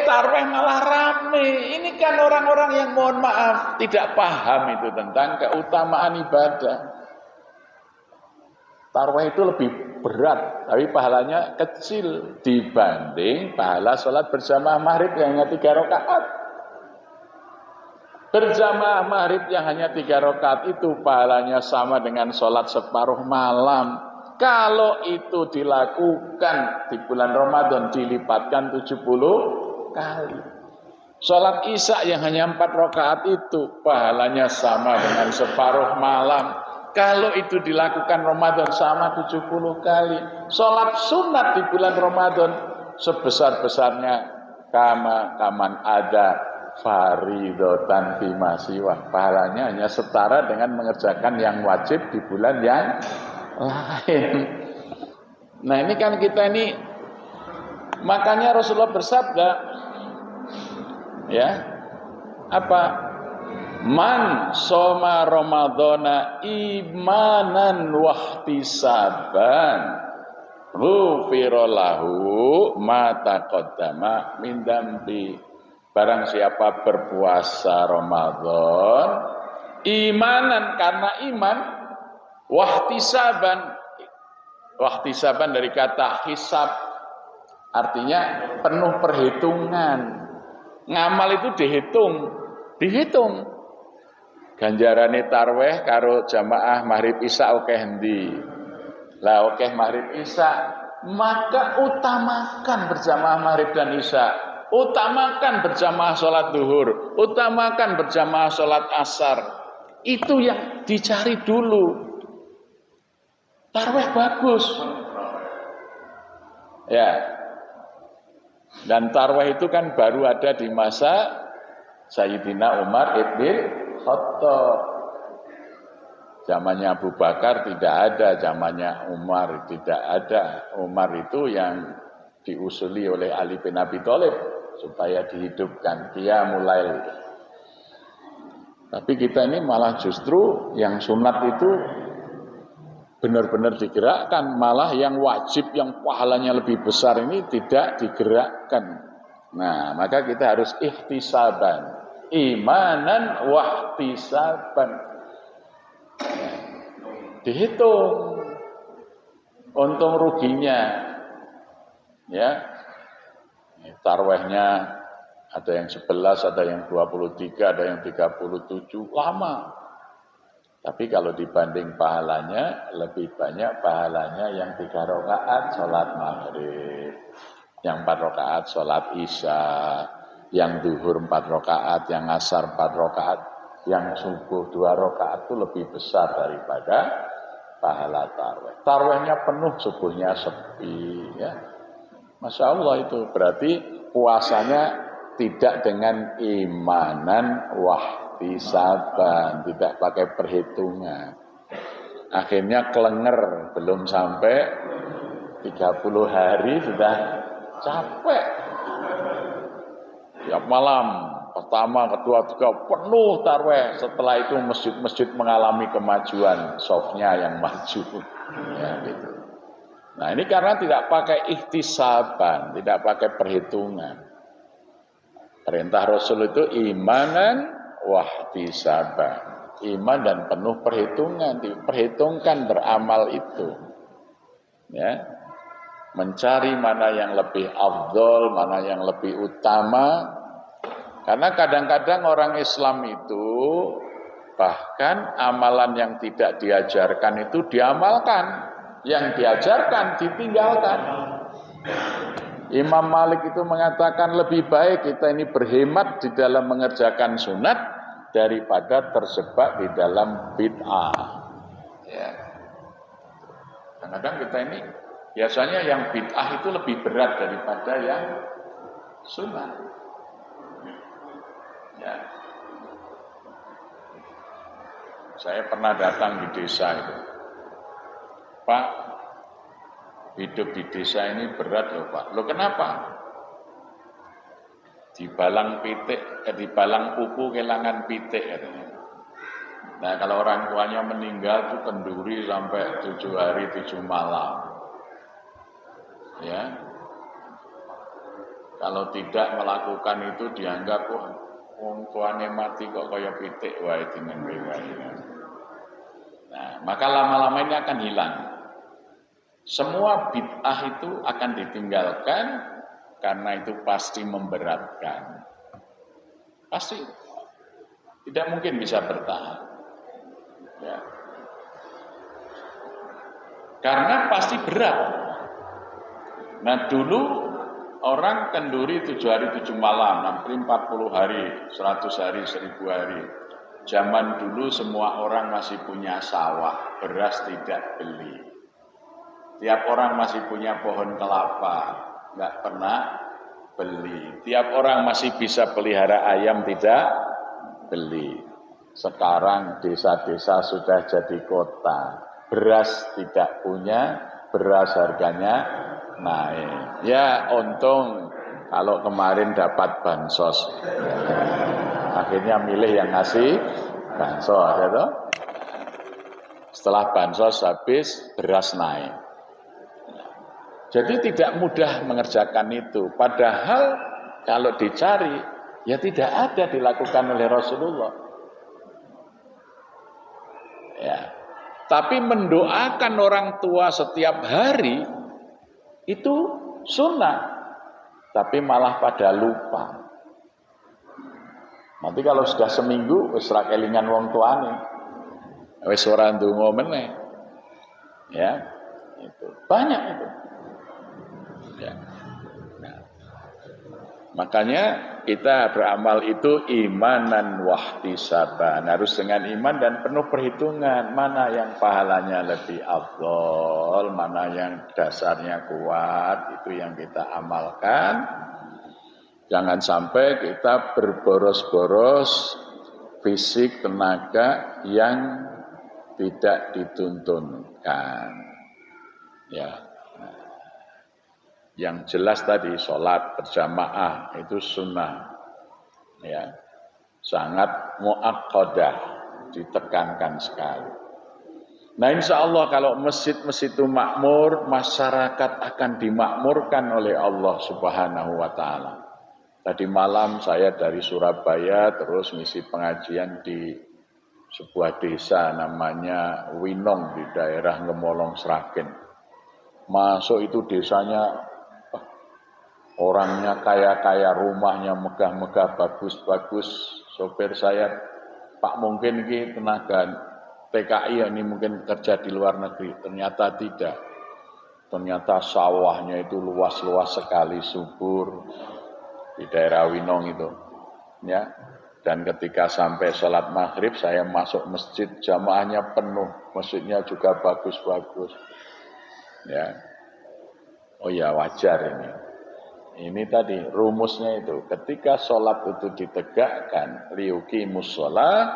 tarawih malah rame. Ini kan orang-orang yang mohon maaf tidak paham itu tentang keutamaan ibadah. Tarawih itu lebih berat, tapi pahalanya kecil dibanding pahala sholat berjamaah maghrib yang hanya 3 rakaat. Berjamaah maghrib yang hanya 3 rakaat itu pahalanya sama dengan sholat separuh malam. Kalau itu dilakukan di bulan Ramadan dilipatkan 70 kali. Sholat isya yang hanya 4 rakaat itu pahalanya sama dengan separuh malam. Kalau itu dilakukan Ramadan sama 70 kali. Sholat sunat di bulan Ramadan sebesar-besarnya kaman ada faridotan fima siwa. Pahalanya hanya setara dengan mengerjakan yang wajib di bulan yang lain. Nah ini kan kita ini, makanya Rasulullah bersabda, ya apa? Man soma Ramadhana imanan wahtisaban ghufira lahu ma taqaddama min dzambi. Barang siapa berpuasa Ramadan imanan karena iman, wahtisaban dari kata hisab, artinya penuh perhitungan. Ngamal itu dihitung. Ganjarane tarweh karo jamaah maghrib isya oke endi? Lah oke maghrib isya, maka utamakan berjamaah maghrib dan isya. Utamakan berjamaah sholat duhur, utamakan berjamaah sholat asar. Itu yang dicari dulu. Tarweh bagus. Ya. Dan tarweh itu kan baru ada di masa Sayyidina Umar ibn Khattab. Zamannya Abu Bakar tidak ada, zamannya Umar tidak ada. Umar itu yang diusuli oleh Ali bin Abi Thalib supaya dihidupkan, dia mulai. Tapi kita ini malah justru yang sunat itu benar-benar digerakkan, malah yang wajib yang pahalanya lebih besar ini tidak digerakkan. Nah, maka kita harus ihtisaban, imanan wahtisaban. Dihitung untung ruginya, ya. Tarawihnya ada yang 11, ada yang 23, ada yang 37, lama. Tapi kalau dibanding pahalanya, lebih banyak pahalanya yang 3 rakaat sholat maghrib, yang 4 rakaat sholat isya, yang duhur 4 rakaat, yang asar 4 rakaat, yang subuh 2 rakaat itu lebih besar daripada pahala tarawih. Tarawihnya penuh, subuhnya sepi, ya. Masya Allah itu berarti puasanya tidak dengan imanan wahtisaban, tidak pakai perhitungan. Akhirnya kelenger, belum sampai 30 hari sudah capek. Tiap malam, pertama, kedua, ketiga, penuh tarawih. Setelah itu masjid-masjid mengalami kemajuan, softnya yang maju. Ya, gitu. Nah ini karena tidak pakai ihtisaban, tidak pakai perhitungan. Perintah Rasul itu imanan wahtisaban. Iman dan penuh perhitungan, diperhitungkan beramal itu. Ya. Mencari mana yang lebih afdol, mana yang lebih utama. Karena kadang-kadang orang Islam itu bahkan amalan yang tidak diajarkan itu diamalkan. Yang diajarkan ditinggalkan. Imam Malik itu mengatakan lebih baik kita ini berhemat di dalam mengerjakan sunat daripada terjebak di dalam bid'ah. Ya. Kadang-kadang kita ini biasanya yang bid'ah itu lebih berat daripada yang sunat. Ya. Saya pernah datang di desa itu. Pak, hidup di desa ini berat loh Pak. Loh kenapa? Di balang pupu kelangan pitik katanya. Nah kalau orang tuanya meninggal itu kenduri sampai 7 hari 7 malam. Ya. Kalau tidak melakukan itu dianggap wong tuane mati kok kaya pitik wae dinengke wae. Nah, maka lama-lama ini akan hilang. Semua bid'ah itu akan ditinggalkan karena itu pasti memberatkan. Pasti tidak mungkin bisa bertahan. Ya. Karena pasti berat. Nah dulu orang kenduri 7 hari 7 malam, hampir 40 hari, 100 hari, 1000 hari. Zaman dulu semua orang masih punya sawah, beras tidak beli. Tiap orang masih punya pohon kelapa, nggak pernah beli. Tiap orang masih bisa pelihara ayam, tidak beli. Sekarang desa-desa sudah jadi kota. Beras tidak punya, beras harganya naik. Ya untung kalau kemarin dapat bansos. Akhirnya milih yang ngasih bansos. Ya, setelah bansos habis, beras naik. Jadi tidak mudah mengerjakan itu. Padahal kalau dicari, ya tidak ada dilakukan oleh Rasulullah. Ya. Tapi mendoakan orang tua setiap hari itu sunnah. Tapi malah pada lupa. Nanti kalau sudah seminggu wis ra kelingan wong tuane. Wis ora ndonga meneh. Ya. Itu banyak itu. Ya. Nah, makanya kita beramal itu imanan wahtisaban, harus dengan iman dan penuh perhitungan mana yang pahalanya lebih afdol, mana yang dasarnya kuat, itu yang kita amalkan. Jangan sampai kita berboros-boros fisik tenaga yang tidak dituntunkan. Ya. Yang jelas tadi sholat berjamaah itu sunnah, ya, sangat muakkadah, ditekankan sekali. Nah insya Allah kalau masjid-masjid itu makmur, masyarakat akan dimakmurkan oleh Allah Subhanahu Wa Taala. Tadi malam saya dari Surabaya terus ngisi pengajian di sebuah desa namanya Winong di daerah Ngemolong Sragen. Masuk itu desanya Orangnya kaya-kaya, rumahnya megah-megah, bagus-bagus. Sopir saya, Pak mungkin ini tenaga TKI ini mungkin kerja di luar negeri. Ternyata tidak. Ternyata sawahnya itu luas-luas sekali, subur di daerah Winong itu. Ya. Dan ketika sampai sholat maghrib, saya masuk masjid, jamaahnya penuh. Masjidnya juga bagus-bagus. Ya. Oh ya, wajar ini. Ini tadi rumusnya itu. Ketika sholat itu ditegakkan, liuqimus sholat,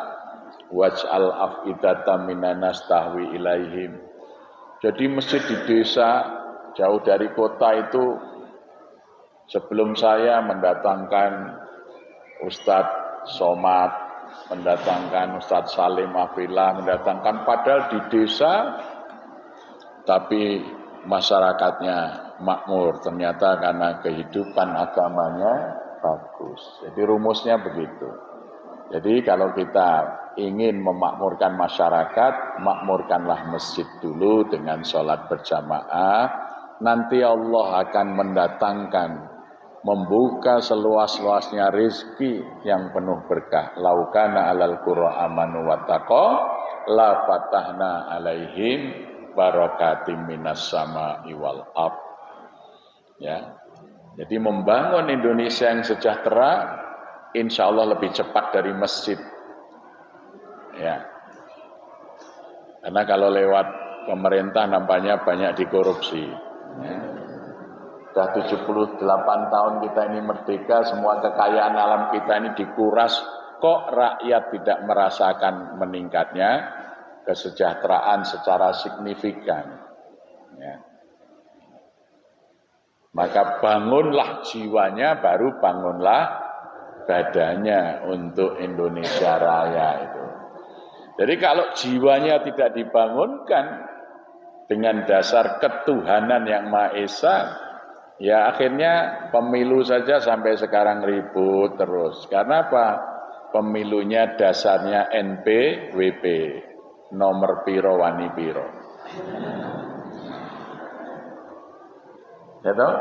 waj'al af'idata minanas tahwi ilaihim. Jadi masjid di desa, jauh dari kota itu, sebelum saya mendatangkan Ustadz Somad, mendatangkan Ustadz Salim Afillah, mendatangkan padahal di desa, tapi masyarakatnya makmur, ternyata karena kehidupan agamanya bagus. Jadi rumusnya begitu. Jadi kalau kita ingin memakmurkan masyarakat, makmurkanlah masjid dulu dengan sholat berjamaah. Nanti Allah akan mendatangkan, membuka seluas-luasnya rizki yang penuh berkah. Laukana alal qura amanu wattaqo, la fatahna alaihim barakatim minas sama'i wal ardh. Ya. Jadi membangun Indonesia yang sejahtera, insya Allah lebih cepat dari masjid. Ya. Karena kalau lewat pemerintah nampaknya banyak dikorupsi. Ya. Sudah 78 tahun kita ini merdeka, semua kekayaan alam kita ini dikuras, kok rakyat tidak merasakan meningkatnya kesejahteraan secara signifikan. Ya. Maka bangunlah jiwanya, baru bangunlah badannya untuk Indonesia Raya itu. Jadi kalau jiwanya tidak dibangunkan dengan dasar ketuhanan yang Maha Esa, ya akhirnya pemilu saja sampai sekarang ribut terus. Karena apa? Pemilunya dasarnya NPWP, nomor piro wani piro. Ya toh?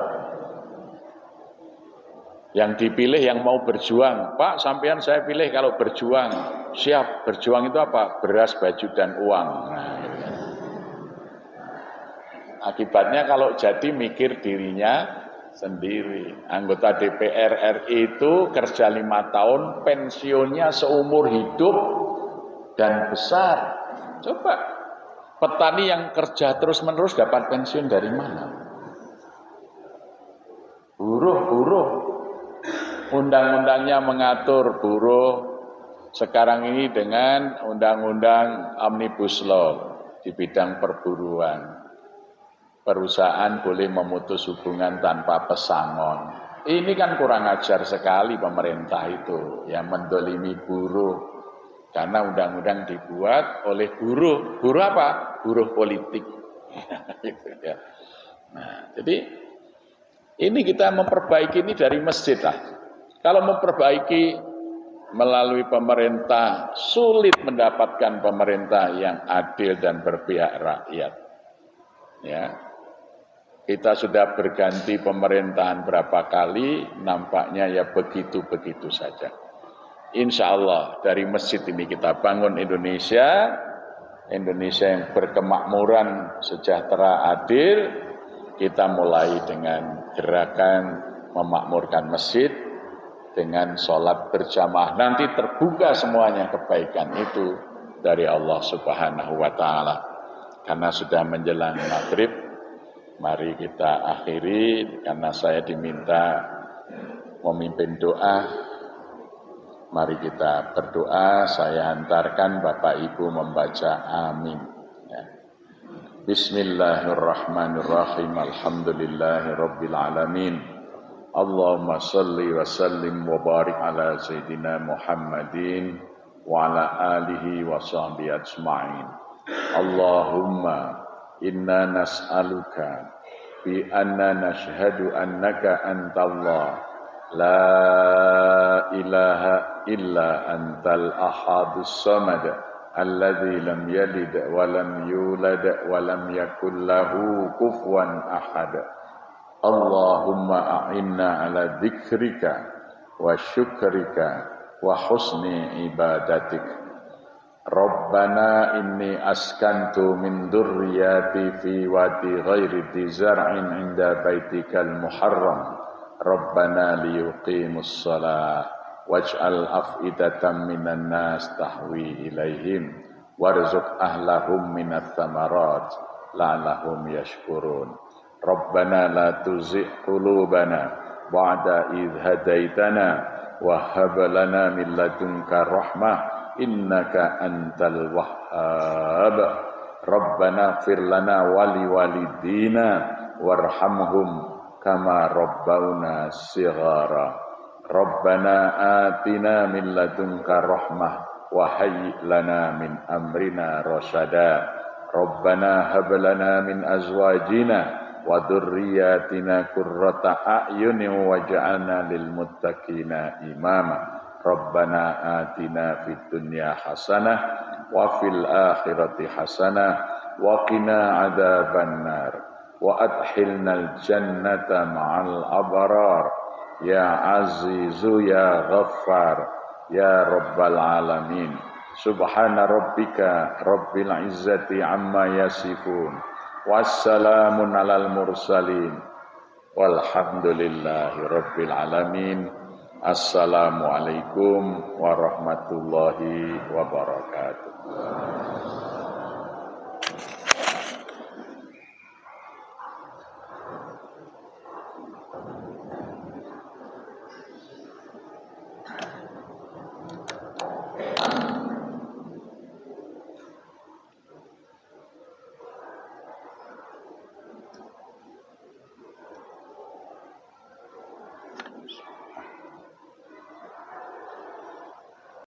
Yang dipilih yang mau berjuang. Pak, sampean saya pilih kalau berjuang. Siap, berjuang itu apa? Beras, baju, dan uang. Nah, gitu. Akibatnya kalau jadi mikir dirinya sendiri. Anggota DPR RI itu kerja 5 tahun, pensiunnya seumur hidup dan besar. Coba, petani yang kerja terus-menerus dapat pensiun dari mana? Buruh. Undang-undangnya mengatur buruh sekarang ini dengan undang-undang Omnibus Law di bidang perburuan. Perusahaan boleh memutus hubungan tanpa pesangon. Ini kan kurang ajar sekali pemerintah itu yang mendolimi buruh. Karena undang-undang dibuat oleh buruh. Buruh apa? Buruh politik. Gitu ya. Nah, jadi ini kita memperbaiki ini dari masjid lah. Kalau memperbaiki melalui pemerintah, sulit mendapatkan pemerintah yang adil dan berpihak rakyat. Ya, kita sudah berganti pemerintahan berapa kali, nampaknya ya begitu-begitu saja. Insya Allah dari masjid ini kita bangun Indonesia yang berkemakmuran, sejahtera, adil. Kita mulai dengan gerakan memakmurkan masjid dengan sholat berjamaah. Nanti terbuka semuanya kebaikan itu dari Allah Subhanahu wa Ta'ala. Karena sudah menjelang maghrib, mari kita akhiri. Karena saya diminta memimpin doa, mari kita berdoa. Saya hantarkan Bapak Ibu membaca amin. Bismillahirrahmanirrahim. Alhamdulillahirabbil alamin. Allahumma salli wa sallim wa barik ala sayyidina Muhammadin wa ala alihi wa sahbihi ajma'in. Allahumma inna nas'aluka bi anna nashhadu annaka antallah la ilaha illa antal ahadus samad alladzi lam yalid wa lam yulad wa lam yakul lahu kufuwan ahad. Allahumma a'inna ala dzikrika wa syukrika wa husni ibadatik. Rabbana inni askantu min dzurriyyati fi wadi ghairi dzi zar'in 'inda baitikal muharram. Rabbana liyuqimus shalah waj'al af'idatan minan nas tahwi ilaihim warzuq ahlahum minats tsamarat la'allahum yashkurun. Rabbana la tuzigh qulubana ba'da idh hadaitana wa hab lana min ladunka rahmah innaka antal wahhab. Rabbana ighfir lana wa liwalidina warhamhum kama rabbauna shighara. Rabbana atina min ladunka rahmah wa hayyi lana min amrina rasyada. Rabbana hab lana min azwajina wa dzurriyyatina qurrata a'yunin waj'alna lil muttaqina imama. Rabbana atina fid dunya hasanah wa fil akhirati hasanah wa qina adzabannar wa adkhilnal jannata ma'al abrar ya azizu ya ghaffar ya rabbal alamin. Subhana rabbika rabbil izzati amma yasifun wassalamun alal mursalin walhamdulillahi rabbil alamin. Assalamualaikum warahmatullahi wabarakatuh.